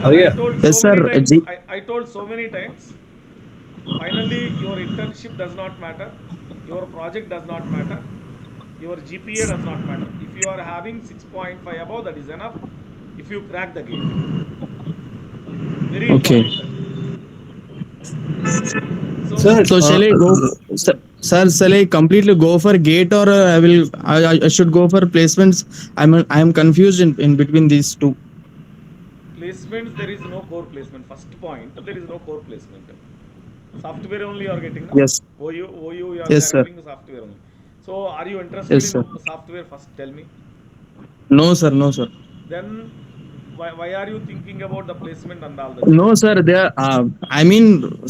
Oh, yeah. I told Yes, so sir. many times. I told so many times. Finally, your internship does not matter. Your project does not matter. Your GPA does not matter. If you are having 6.5 above, that is enough. If you crack the gate, very Okay. important. So shall I go, sir? Shall I completely go for gate, or I should go for placements? I am confused in between these two. Placements, there is no core placement. First point, there is no core placement. Software only you are getting. No? Yes. OU you are Yes, sir. getting software only. So are you interested Yes, in sir. software? First tell me. No, sir. No, sir. Then why are you thinking about the placement and all that? No, sir. There. I mean,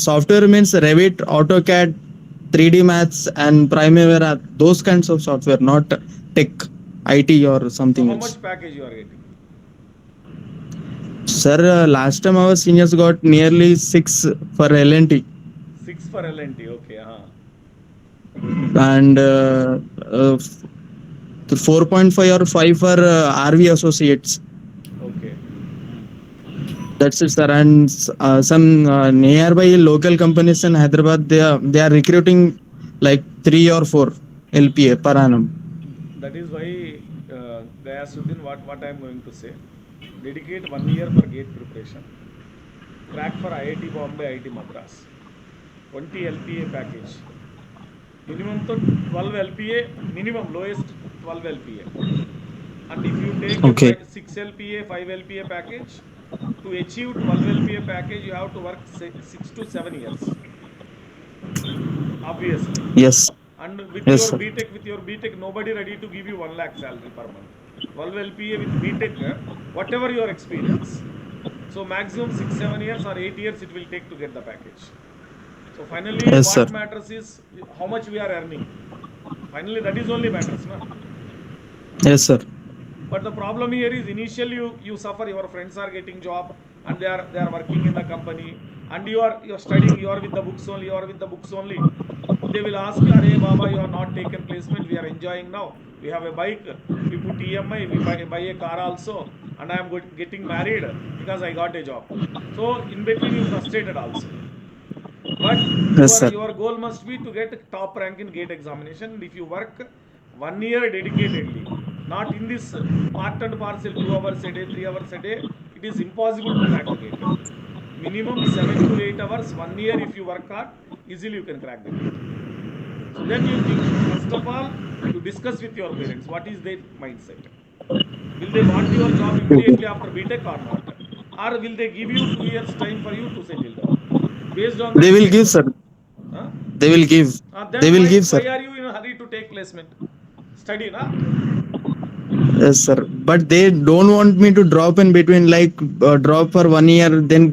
software means Revit, AutoCAD, 3D Maths, and Primavera. Those kinds of software, not tech, IT, or something So how else. much package you are getting? Sir, last time our seniors got nearly 6 for L&T. 6 for L&T, okay. And 4.5 or 5 for RV Associates. Okay. That's it, sir. And some nearby local companies in Hyderabad, they are recruiting like 3 or 4 LPA per annum. That is why Gayasuddin, what I am going to say, dedicate 1 year for gate preparation. Crack for IIT Bombay, IIT Madras. 20 LPA package. Minimum to 12 LPA, minimum lowest 12 LPA. And if you take Okay. 6 LPA, 5 LPA package, to achieve 12 LPA package, you have to work 6 to 7 years. Obviously. Yes. And with Yes, your sir. BTech, nobody ready to give you 1 lakh salary per month. 12 LPA with BTech, whatever your experience. So maximum 6-7 years or 8 years it will take to get the package. So finally, Yes, what sir. matters is how much we are earning. Finally, that is only matters, no? Yes, sir. But the problem here is initially you suffer. Your friends are getting job and they are working in the company, and you're studying. You are with the books only. You are with the books only. They will ask you, "Arey Baba, you are not taken placement. We are enjoying now. We have a bike. We put EMI. We buy a car also, and I am getting married because I got a job." So in between you frustrated also. But Yes, sir. your goal must be to get top rank in GATE examination. And if you work 1 year dedicatedly, not in this part and parcel 2 hours a day, 3 hours a day, it is impossible to crack the GATE. Minimum 7 to 8 hours, 1 year if you work hard, easily you can crack the GATE. So then you think, first of all, you discuss with your parents, what is their mindset? Will they want your job immediately after BTech or not? Or will they give you 2 years time for you to settle down? Based on that, They will give, sir. Huh? They will give. Then They will why, give, sir. why are you in a hurry to take placement? Study, na? Yes, sir. But they don't want me to drop in between, like drop for 1 year, then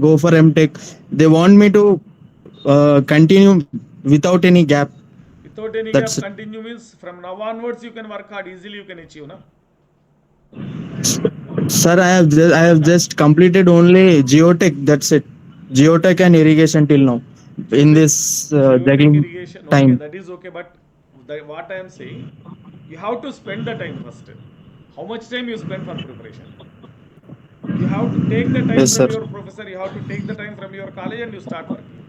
go for MTech. They want me to continue without any gap. Without any That's gap, it. continue means from now onwards you can work hard, easily you can achieve, na? Sir, I have just completed only geotech. That's it. Geotech and irrigation till now. In this Geotech juggling irrigation, time. okay, that is okay, but what I am saying, you have to spend the time first. How much time you spend for preparation? You have to take the time Yes, from sir. your professor, you have to take the time from your college and you start working.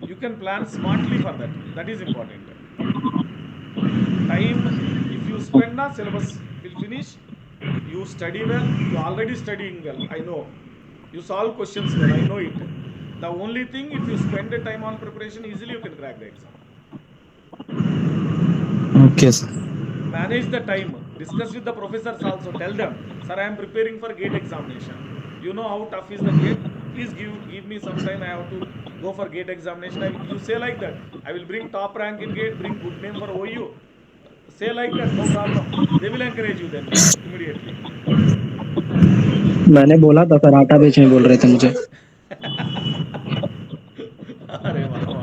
You can plan smartly for that. That is important. Time, if you spend na, syllabus will finish. You study well, you already studying well, I know. You solve questions well, I know it. The only thing, if you spend the time on preparation, easily you can crack the exam. Okay, sir. Manage the time. Discuss with the professors also. Tell them, sir, I am preparing for GATE examination. You know how tough is the GATE? Please give me some time. I have to go for GATE examination. You say like that. I will bring top rank in GATE, bring good name for OU. Say like that, no problem. They will encourage you then immediately. मैंने बोला था sir, आटा बेचने बोल रहे थे मुझे. अरे बाबा,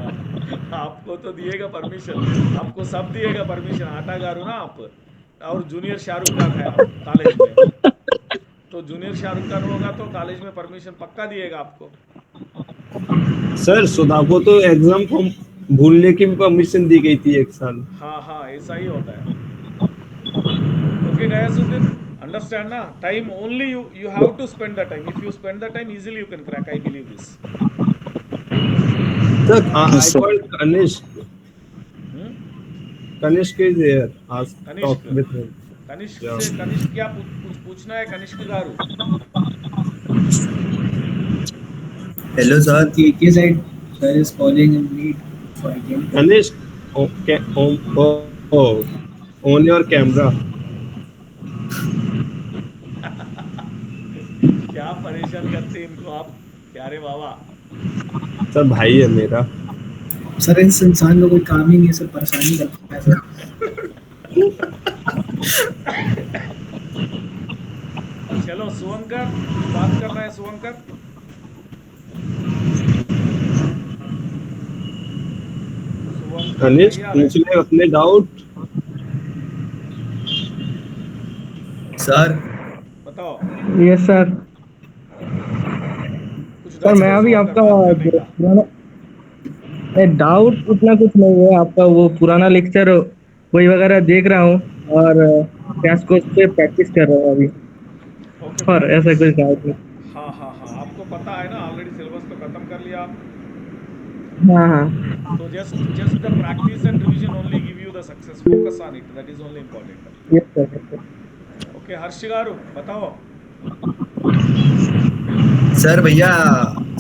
आपको तो दिएगा परमिशन, आपको सब दिएगा परमिशन. आटा गारू ना आप, और जूनियर शाहरुख खान है आप कॉलेज में, तो जूनियर शाहरुख खान होगा तो कॉलेज में परमिशन पक्का दिएगा आपको. सर सुधा को तो एग्जाम फॉर्म भूलने की भी परमिशन दी गई थी 1 साल. हाँ, ऐसा ही होता है. Okay Ghiyasuddin, understand na? Time only you have to spend the time. If you spend the time, easily you can crack. I believe this. Sir, I called Kanishk. Kanishk is here. Ask, talk with him. Kanishka से कनिष्क क्या कुछ पूछना है कनिष्क गारू? Hello sir, KK side sir is calling and need for again. Kanishk, okay, on your camera. क्या परेशान करते हैं इनको आप, प्यारे बाबा. सर भाई है मेरा. सर इस इंसान का कोई काम ही नहीं है सर, परेशानी करता है सर. चलो सुवंकर, बात करना है सुवंकर. कनिष्क पूछ ले अपने डाउट. सर बताओ. Yes sir. सर मैं अभी आपका डाउट उतना कुछ नहीं है, आपका वो पुराना लेक्चर वही वगैरह देख रहा हूँ और क्रैश कोर्स पे प्रैक्टिस कर रहा हूँ अभी. और ऐसा कोई डाउट नहीं. हाँ, आपको पता है ना, ऑलरेडी सिलेबस तो खत्म कर लिया आप. हाँ. So just the practice and revision only give you the success. Focus on it. That is only important. Yes sir. Okay, हर्ष गारू बताओ. सर भैया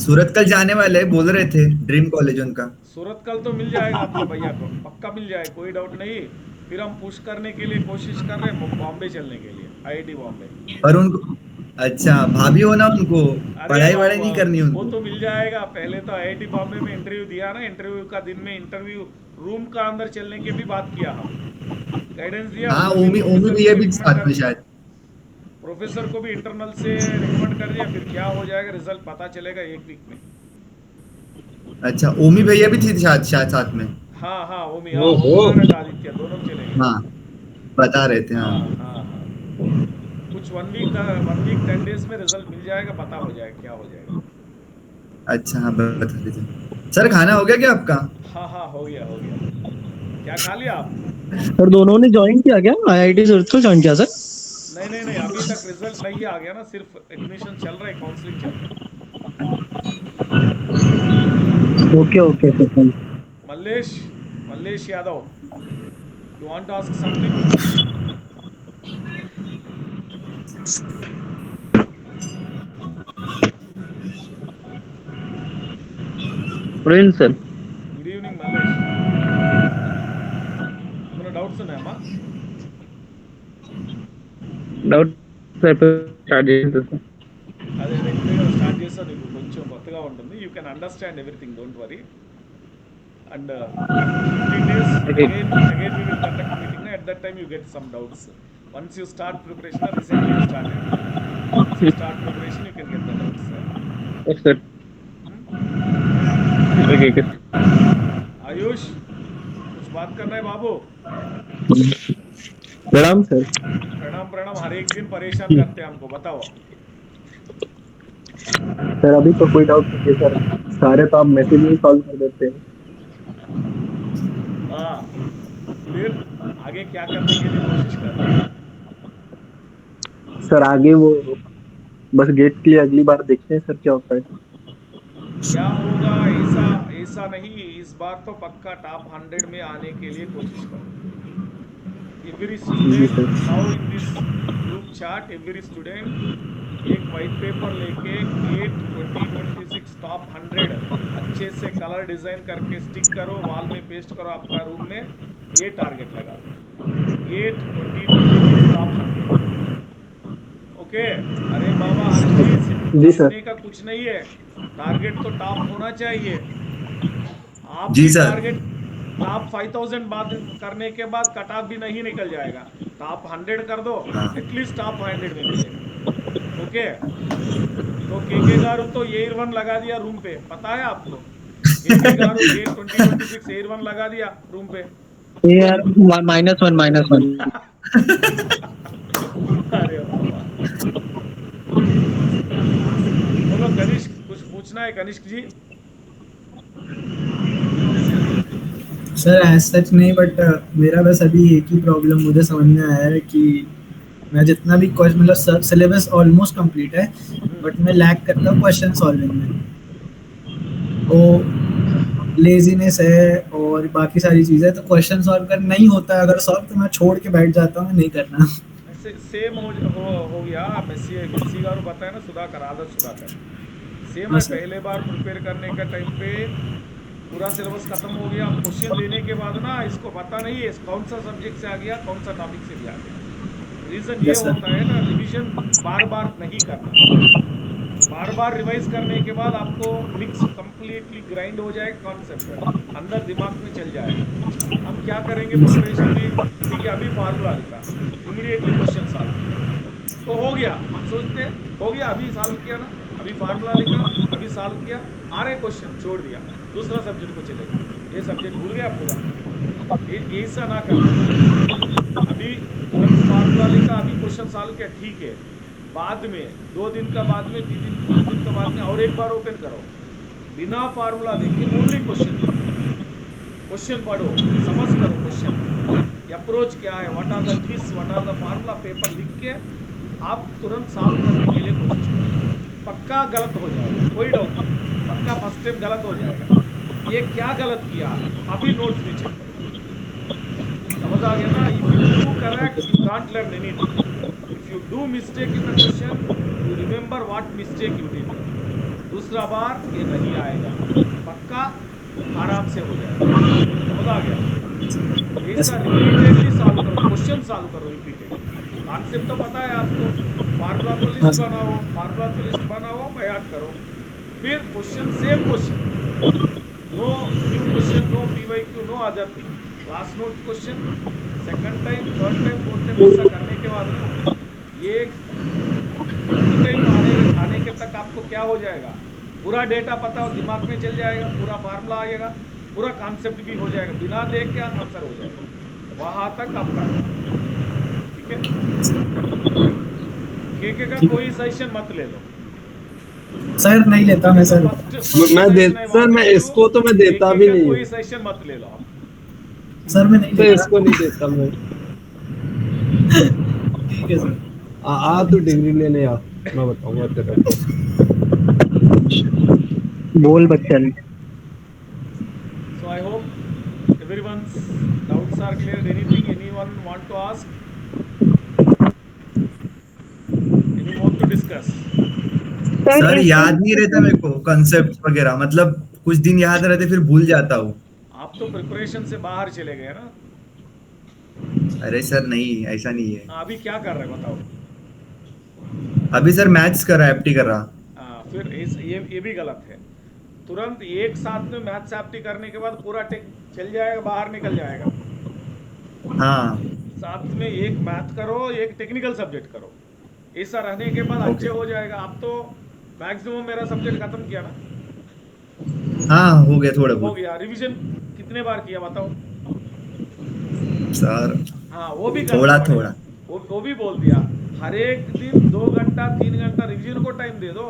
सूरत कल जाने वाले बोल रहे थे, ड्रीम कॉलेज उनका. सूरत कल तो मिल जाएगा आपके भैया को, पक्का मिल जाएगा, कोई डाउट नहीं. फिर हम पुश करने के लिए कोशिश कर रहे हैं बॉम्बे चलने के लिए, IIT बॉम्बे. पर उनको अच्छा भाभी हो ना, उनको पढ़ाई वढ़ाई नहीं करनी उनको. वो तो मिल जाएगा. पहले तो IIT बॉम्बे में इंटरव्यू दिया ना, इंटरव्यू का दिन में इंटरव्यू रूम का अंदर चलने के भी बात किया, हम गाइडेंस दिया. हाँ ओमी भैया भी साथ में शायद. प्रोफेसर को भी इंटरनल से रिकमेंड कर दिया, फिर क्या हो जाएगा रिजल्ट पता चलेगा 1 वीक में. अच्छा ओमी भैया भी थी शायद साथ में. हाँ ओमी, आदित्य दोनों चलेंगे. हाँ बता रहे थे. हाँ कुछ 1 वीक 10 डेज में रिजल्ट मिल जाएगा, पता हो जाएगा क्या हो जाएगा। अच्छा हाँ बता दीजिए सर। खाना हो गया क्या आपका? हाँ हाँ हो गया हो गया। क्या खा लिया आप? सर दोनों ने ज्वाइन किया क्या, IIT सूरत को ज्वाइन किया सर? नहीं नहीं नहीं, अभी तक रिजल्ट नहीं आ गया ना, सिर्फ एडमिशन चल रहा है, काउंसलिंग चल रहा है। Okay okay sir. Mallesh Yadav, you want to ask something? Prince sir good evening Mallesh, ఏమైనా డౌట్స్ ఉన్నాయమ్మా? డౌట్ స్టార్ట్ చేయండి సార్. అదే ఇప్పుడే స్టార్ట్ చేస్తాను, నీకు కొంచెం కొత్తగా ఉంటుంది. You can understand everything, don't worry. And 15 days again we will conduct meeting. At that time you get some doubts. Once you start preparation, recently you started, once you start preparation you can get the doubts. Okay sir. Okay okay. Ayush कुछ बात करना है बाबू? प्रणाम sir. प्रणाम, हर एक दिन परेशान करते हैं हमको, बताओ सर. अभी तो कोई डाउट नहीं है सर, सारे तो आप मैसेज में सॉल्व कर देते हैं. हाँ, फिर आगे क्या करने के लिए कोशिश कर रहे हैं? सर आगे वो बस गेट के लिए अगली बार देखते हैं सर क्या होता है. क्या होगा ऐसा नहीं, इस बार तो पक्का टॉप 100 में आने के लिए कोशिश करो. Every student now in this group chat, every student एक वाइट पेपर लेके गेट 2026 टॉप 100 अच्छे से कलर डिजाइन करके स्टिक करो, वॉल में पेस्ट करो आपका रूम में. ये टारगेट लगा गेट 2026 टॉप 100. ओके? अरे बाबा जी सर. का कुछ नहीं है, टारगेट तो टॉप होना चाहिए. आप जी सर. टारगेट टॉप 5000 बाद करने के बाद कट ऑफ भी नहीं निकल जाएगा. टॉप 100 कर दो, एटलीस्ट टॉप 100 में मिलेगा. ओके? तो केके गारू तो एयर 1 लगा दिया रूम पे, पता है आपको? केके गारू गेट 2026 एयर 1 लगा दिया रूम पे. यार -1 अरे बाबा, बोलो कनिष्क, कुछ पूछना है कनिष्क जी? सर एज सच नहीं, बट मेरा बस अभी एक ही प्रॉब्लम मुझे समझ में आया है कि मैं जितना भी मतलब सिलेबस ऑलमोस्ट कंप्लीट है, बट मैं लैग करता हूँ क्वेश्चन सॉल्विंग में. वो लेजीनेस है और बाकी सारी चीज़ें, तो क्वेश्चन सॉल्व कर नहीं होता. अगर सॉल्व तो मैं छोड़ के बैठ जाता हूँ, नहीं करना. सेम हो गया. मेसी गारू बताया ना, आदत सुधाकर सेम है. पहले बार प्रिपेयर करने का टाइम पे पूरा सिलेबस खत्म हो गया. क्वेश्चन देने के बाद ना इसको पता नहीं है कौन सा सब्जेक्ट से आ गया, कौन सा टॉपिक से भी आ गया. रीजन ये होता है ना, रिवीजन बार बार नहीं करना. बार बार रिवाइज करने के बाद आपको मिक्स कंप्लीटली ग्राइंड हो जाएगा, कॉन्सेप्ट अंदर दिमाग में चल जाएगा. हम क्या करेंगे प्रिपरेशन में, ठीक है अभी फार्मूला लिखा, इमीडिएटली क्वेश्चन सॉल्व तो हो गया. हम सोचते हैं हो गया, अभी सॉल्व किया ना, अभी फार्मूला लिखा, अभी सॉल्व किया, आ रहे क्वेश्चन छोड़ दिया, दूसरा सब्जेक्ट को चले गए. ये सब्जेक्ट भूल गया पूरा. ऐसा ना करना. अभी फार्मूला लिखा, अभी क्वेश्चन सॉल्व किया, ठीक है. बाद में 2 दिन का बाद में 3 दिन का बाद में और एक बार ओपन करो, बिना फार्मूला देखे ओनली क्वेश्चन पढ़ो, समझ करो क्वेश्चन अप्रोच क्या है, what are the this, what are the formula, paper लिख के आप तुरंत सॉल्व करने के लिए कोशिश करो. पक्का गलत हो जाएगा, कोई डाउट नहीं, पक्का फर्स्ट स्टेप गलत हो जाएगा. ये क्या गलत किया अभी नोट्स में चेक करो, समझ आ गया ना? If you do correct you can't learn anything. If you do mistake in the question, you remember what mistake you did. दूसरा बार ये नहीं आएगा, पक्का आराम से हो जाएगा. समझ आ गया? ऐसा रिपीटेडली सॉल्व करो, क्वेश्चन सॉल्व करो रिपीटेडली. कॉन्सेप्ट तो पता है आपको, फार्मूला को लिस्ट बनाओ, याद करो, फिर question same question, no new question, no PYQ, no other thing. Class note question second time, third time, fourth time ऐसा करने के बाद ये आने के तक आपको क्या हो जाएगा, पूरा डेटा पता हो, दिमाग में चल जाएगा, पूरा फार्मूला आएगा, पूरा कॉन्सेप्ट भी हो जाएगा, बिना देख के आंसर हो जाएगा. वहाँ तक आपका ठीक है? केके का कोई सेशन मत ले लो। सर नहीं लेता मैं सर। सर मैं इसको तो मैं देता भी नहीं कोई हूँ सेशन मत ले लो आप। सर मैं नहीं तो लेता। इसको नहीं देता मैं। ठीक है सर। आ तू डिग्री लेने आ, मैं बताऊंगा तेरे को। बोल Bachchan. So I hope everyone's doubts are cleared. Anything anyone want to ask? Any more to discuss? Sir याद नहीं रहता मेरे को कंसेप्ट वगैरह, मतलब कुछ दिन याद रहते फिर भूल जाता हूँ। आप तो प्रिपरेशन से बाहर चले गए ना। अरे सर नहीं, ऐसा नहीं है। अभी क्या कर रहे हैं बताओ? अभी सर मैथ्स कर रहा है, एप्टी कर रहा। फिर ये भी गलत है। तुरंत एक साथ में मैथ्स एप्टी करने के बाद पूरा टेक चल जाएगा, बाहर निकल जाएगा। हाँ साथ में एक मैथ करो, एक टेक्निकल सब्जेक्ट करो, ऐसा रहने के बाद अच्छे हो जाएगा। आप तो मैक्सिमम मेरा सब्जेक्ट खत्म किया ना? हाँ हो गया, थोड़ा हो बहुत गया। रिवीजन कितने बार किया बताओ? सर। हाँ वो भी थोड़ा थोड़ा वो भी बोल दिया। हर एक दिन 2 घंटा 3 घंटा रिवीजन को टाइम दे दो।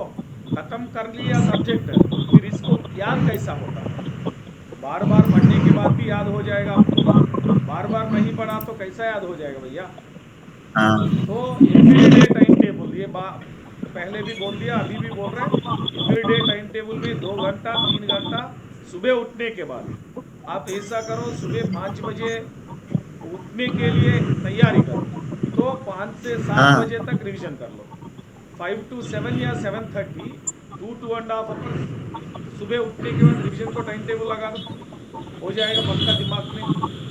खत्म कर लिया सब्जेक्ट, फिर इसको याद कैसा होता? बार बार पढ़ने के बाद भी याद हो जाएगा आपको। बार बार नहीं पढ़ा तो कैसा याद हो जाएगा भैया? तो एवरीडे टाइम टेबल, ये पहले भी बोल दिया, अभी भी बोल रहे हैं। एवरीडे टाइम टेबल में 2 घंटा 3 घंटा सुबह उठने के बाद आप ऐसा करो। सुबह 5 बजे उठने के लिए तैयारी करो, तो 5 से 7 बजे तक रिवीजन कर लो। 5 to 7 या 7:30, 2.5 आवर्स सुबह उठने के बाद रिवीजन को टाइम टेबल लगा दो, हो जाएगा पक्का, दिमाग में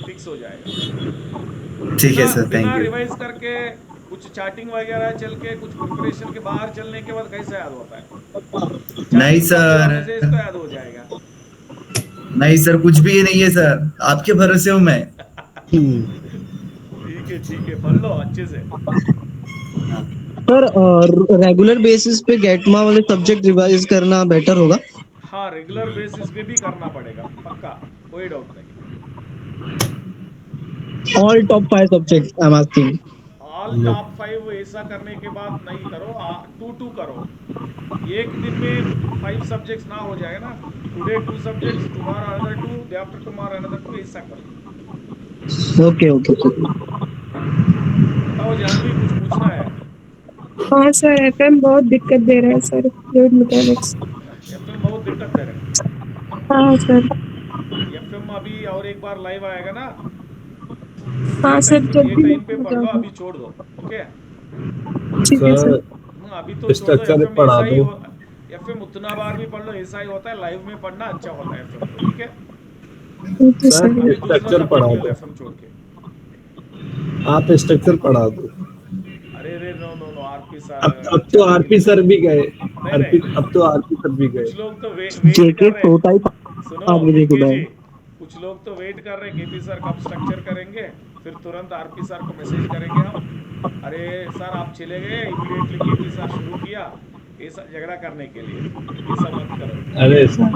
फिक्स हो जाएगा। ठीक है सर, थैंक यू। रिवाइज करके कुछ चार्टिंग वगैरह चल के कुछ प्रिपरेशन के बाहर चलने के बाद कैसा याद होता है? नहीं सर, तो याद हो जाएगा। नहीं सर, कुछ भी नहीं है सर, आपके भरोसे हूँ मैं। ठीक है, पढ़ लो अच्छे से। सर रेगुलर बेसिस पे गेटमा वाले सब्जेक्ट रिवाइज करना बेटर होगा? हाँ, रेगुलर बेसिस पे भी करना पड़ेगा पक्का, कोई डाउट नहीं। All top 5 subject I am asking. All top 5 ऐसा करने के बाद नहीं करो, 2-2 करो। एक दिन में 5 सब्जेक्ट्स ना हो जाए ना। Today 2 subjects, tomorrow another 2, day after tomorrow another 2, ऐसा करो। ओके। बताओ जानवी, कुछ पूछना है? हाँ सर, एफएम बहुत दिक्कत दे रहा है सर, फ्लूइड मैकेनिक्स। एफएम बहुत दिक्कत दे रहा है। हाँ सर। एफएम अभी और एक बार लाइव आएगा ना? हाँ सर, ये टाइम पे पढ़ लो, अभी छोड़ दो। ओके ठीक है सर। अभी तो छोड़ दो। एफएम पढ़ा दो। एफएम उतना बार भी पढ़ लो, ऐसा ही होता है। लाइव में पढ़ना अच्छा होता है एफएम को, ठीक है? सर स्ट्रक्चर पढ़ा दो, एफएम छोड़ के आप स्ट्रक्चर पढ़ा दो। अरे नो आरपी सर। अब तो आरपी सर भी गए। अब तो आरपी सर भी गए। कुछ लोग तो वेट कर रहे हैं। सुनो, कुछ लोग तो वेट कर रहे हैं केपी सर कब स्ट्रक्चर करेंगे, फिर तुरंत आरपी सर को मैसेज करेंगे हम, अरे सर आप चले गए, इमीडिएटली केपी सर शुरू किया, ऐसा झगड़ा करने के लिए। ऐसा मत करो। अरे सर,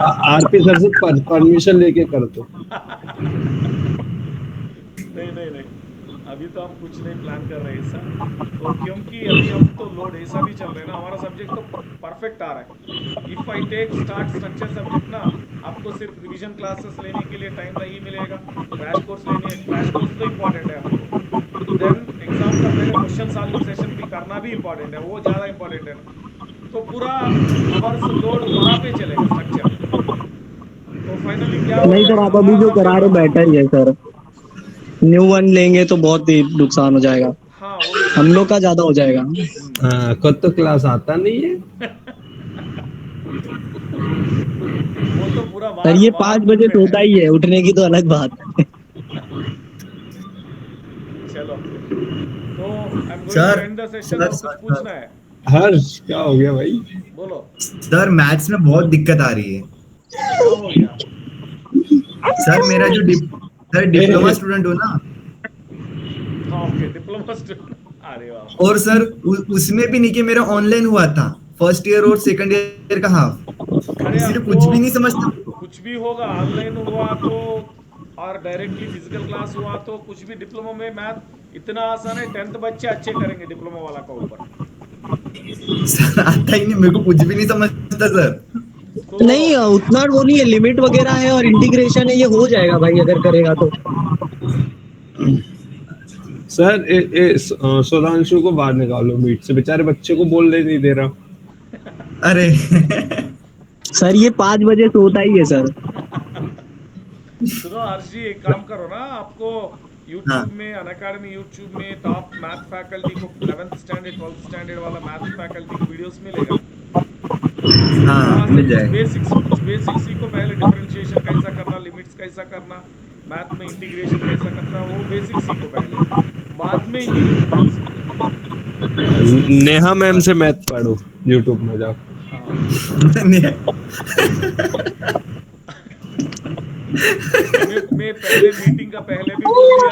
आरपी सर से परमिशन लेके कर दो। नहीं, अभी तो हम कुछ नहीं प्लान कर रहे ऐसा, तो क्योंकि अभी हम तो लोड ऐसा भी चल रहे हैं ना, हमारा सब्जेक्ट तो परफेक्ट आ रहा है। If I take start structure subject ना, आपको सिर्फ रिवीजन क्लासेस लेने के लिए टाइम नहीं मिलेगा, क्रैश कोर्स लेने, क्रैश कोर्स तो इम्पोर्टेंट है आपको। देन एग्जाम का पहले क्वेश्चन सॉल्विंग सेशन भी करना भी इम्पोर्टेंट है, वो ज़्यादा इम्पोर्टेंट है ना। तो पूरा आवर्स लोड वहाँ पे चलेगा स्ट्रक्चर। तो फाइनली क्या नहीं सर, आप अभी जो करा रहे बेटर ही है सर। न्यू वन लेंगे तो बहुत ही नुकसान हो जाएगा। हम लोग का ज्यादा हो जाएगा। हाँ, खुद तो क्लास आता नहीं है। वो तो पूरा सर ये 5 बजे सोता ही है, उठने की तो अलग बात है। चलो, तो I am going sir, to end the session. कुछ पूछना है? हर्ष, क्या हो गया भाई? बोलो सर, मैथ्स में बहुत दिक्कत आ रही है। क्या हो गया? सर मेरा जो डिप्लोमा स्टूडेंट हो ना। हाँ ओके, डिप्लोमा स्टूडेंट। अरे वाह। और सर उसमें भी नहीं कि मेरा ऑनलाइन हुआ था, फर्स्ट ईयर और सेकंड ईयर का हाफ, इसलिए कुछ भी नहीं समझता। कुछ भी होगा, ऑनलाइन हुआ तो और डायरेक्टली फिजिकल क्लास हुआ तो कुछ भी, डिप्लोमा में मैथ इतना आसान है, 10th बच्चे अच्छे करेंगे डिप्लोमा वाला का ऊपर। सर आता ही नहीं, मेरे को कुछ भी नहीं समझता सर। नहीं उतना वो नहीं है, लिमिट वगैरह है और इंटीग्रेशन है, ये हो जाएगा भाई अगर करेगा तो। सर सुधांशु को बाहर निकालो मीट से, बेचारे बच्चे को बोलने नहीं दे रहा। अरे सर ये 5 बजे सोता ही है सर। सुनो हर्ष जी, एक काम करो ना, आपको YouTube में, अनअकैडमी YouTube में टॉप मैथ फैकल्टी को 11th स्टैंडर्ड 12th स्टैंडर्ड वाला मैथ फैकल्टी की वीडियोस मिलेगा। हाँ मिल जाएगा। बेसिक्स सीखो पहले, डिफरेंशिएशन कैसा करना, लिमिट्स कैसा करना, मैथ में इंटीग्रेशन कैसा करना, वो बेसिक्स सीखो पहले, बाद में इंजीनियरिंग। नेहा मैम से मैथ पढ़ो YouTube में जाओ। मैं पहले मीटिंग का पहले भी बोल दिया,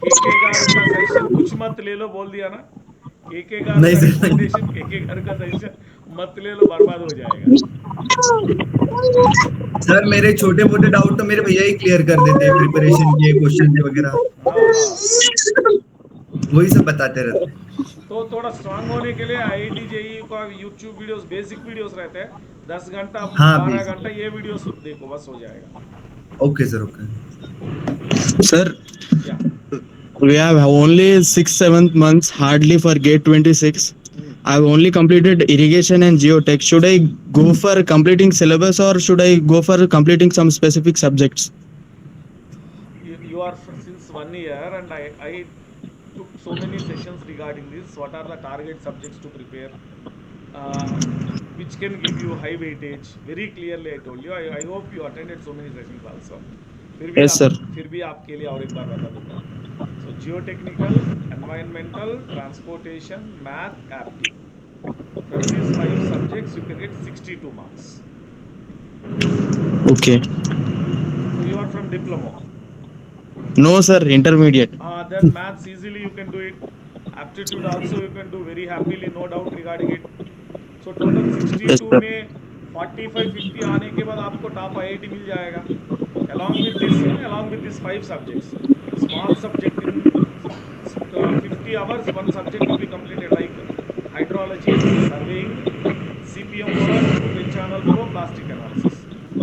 KK गार का सेशन कुछ मत ले लो बोल दिया ना, KK गार का रिकमेंडेशन, KK गार का सेशन मत ले लो, बर्बाद हो जाएगा। सर मेरे छोटे मोटे डाउट तो मेरे भैया ही क्लियर कर देते हैं, प्रिपरेशन के क्वेश्चन वगैरह वही सब बताते रहते हैं। तो थोड़ा स्ट्रांग होने के लिए IIT JEE का YouTube वीडियोस, बेसिक वीडियोस रहते हैं, 10 घंटा 12 घंटा ये वीडियोस देखो, बस हो जाएगा। Okay sir, okay sir. We have only 6-7 months hardly for GATE 26. I've only completed irrigation and geotech. Should I go for completing syllabus or should I go for completing some specific subjects? You are since 1 year and I took so many sessions regarding this. What are the target subjects to prepare, which can give you high weightage? Very clearly I told you. I hope you attended so many sessions also. Yes sir. फिर भी आपके लिए और एक बार बता दूंगा। So geotechnical, environmental, transportation, math, aptitude. From these 5 subjects you can get 62 marks. Okay. So you are from diploma. No sir, intermediate. Then maths easily you can do it. Aptitude also you can do very happily, no doubt regarding it. So total 62 में 45-50 आने के बाद आपको top IIT मिल जाएगा। Along with these 5 subjects, small subject in 50 hours, one subject will be completed, like hydrology, surveying, CPM for wind channel for plastic analysis.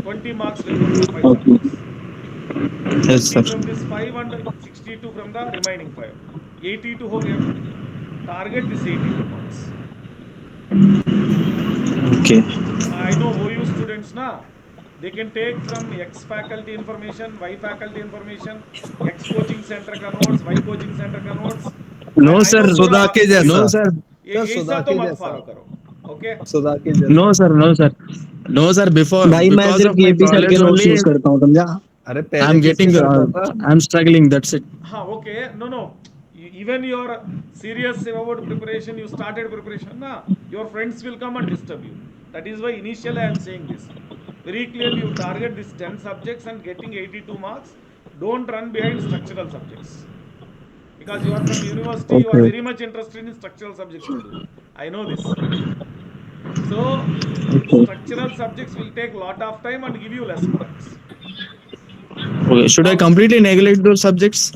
20 marks will go to 5 subjects. Yes sir. From this 5 and 62 from the remaining 5. 82 हो गया. Target is 82 marks. Okay. I know OU students na, they can take from X faculty information, Y faculty information, X coaching center का notes, Y coaching center का notes. No sir. सुधा के जैसा। No sir. ये ऐसा तो मत follow करो, okay? सुधा के जैसा। No sir. No sir. No sir. Before भाई मैं because सिर्फ of my KP सर के college नोट्स only, यूज करता हूँ, समझा? अरे I'm getting. I'm struggling. That's it. हाँ, okay. No. Even your serious about preparation, you started preparation na, your friends will come and disturb you. That is why initially I am saying this. Very clearly you target these 10 subjects and getting 82 marks. Don't run behind structural subjects. Because you are from university, you are very much interested in structural subjects to do. I know this. So, structural subjects will take lot of time and give you less marks. Okay. Should I completely neglect those subjects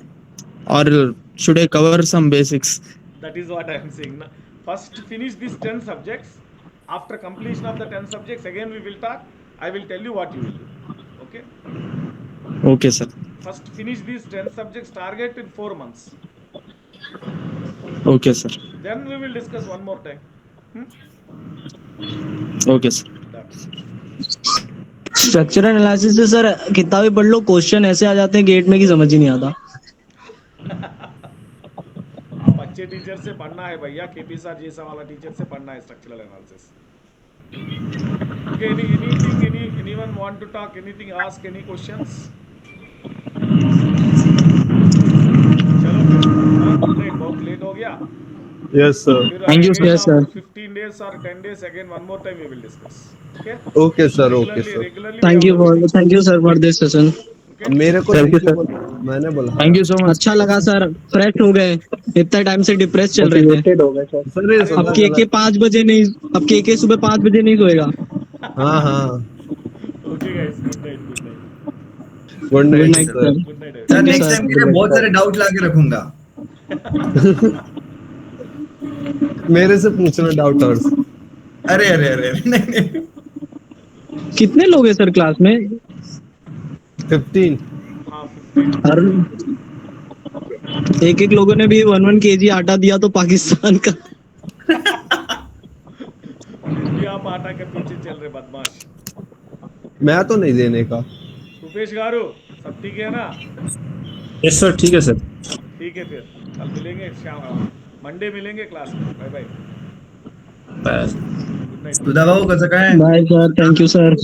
or should I cover some basics? That is what I am saying. First finish these 10 subjects. After completion of the 10 subjects, again we will talk. I will tell you what you will do. Okay? Okay sir. First finish these 10 subjects, target in 4 months. Okay sir. Then we will discuss one more time. Okay sir. Structural analysis से sir कितना भी पढ़ लो, question ऐसे आ जाते हैं gate में कि समझ ही नहीं आता। अच्छे टीचर से पढ़ना है भैया, केपी सर जैसा वाला टीचर से पढ़ना है structural analysis. Okay, anyone want to talk anything, ask any questions? चलो फिर बहुत लेट हो गया। Yes sir. Thank you sir. 15 days or 10 days again one more time we will discuss. Okay? Okay sir. Okay sir. Regularly thank you sir for this session. मेरे को Thank you, sir. मैंने बोला। Thank you so much. अच्छा लगा sir, fresh हो गए, इतना time से डिप्रेस चल रहे थे। अब KK 5 बजे नहीं, अब KK सुबह 5 बजे नहीं सोएगा। हाँ। Okay guys, good night. Good night sir. Sir next time के लिए बहुत सारे डाउट ला के रखूंगा। मेरे से पूछना डाउटर्स। अरे अरे अरे अरे, नहीं नहीं कितने लोग हैं सर क्लास में? 15। हाँ 15। हर एक लोगों ने भी 1 kg आटा दिया तो पाकिस्तान का। फिर भी आप आटा के पीछे चल रहे बदमाश। मैं तो नहीं देने का। रुपेश गारू सब ठीक है ना? यस सर, ठीक है सर। ठीक है फिर कल मिलेंगे, शाम मंडे मिलेंगे क्लास में। Bye bye. सुधा भाऊ कसं काय? Bye sir, thank you sir.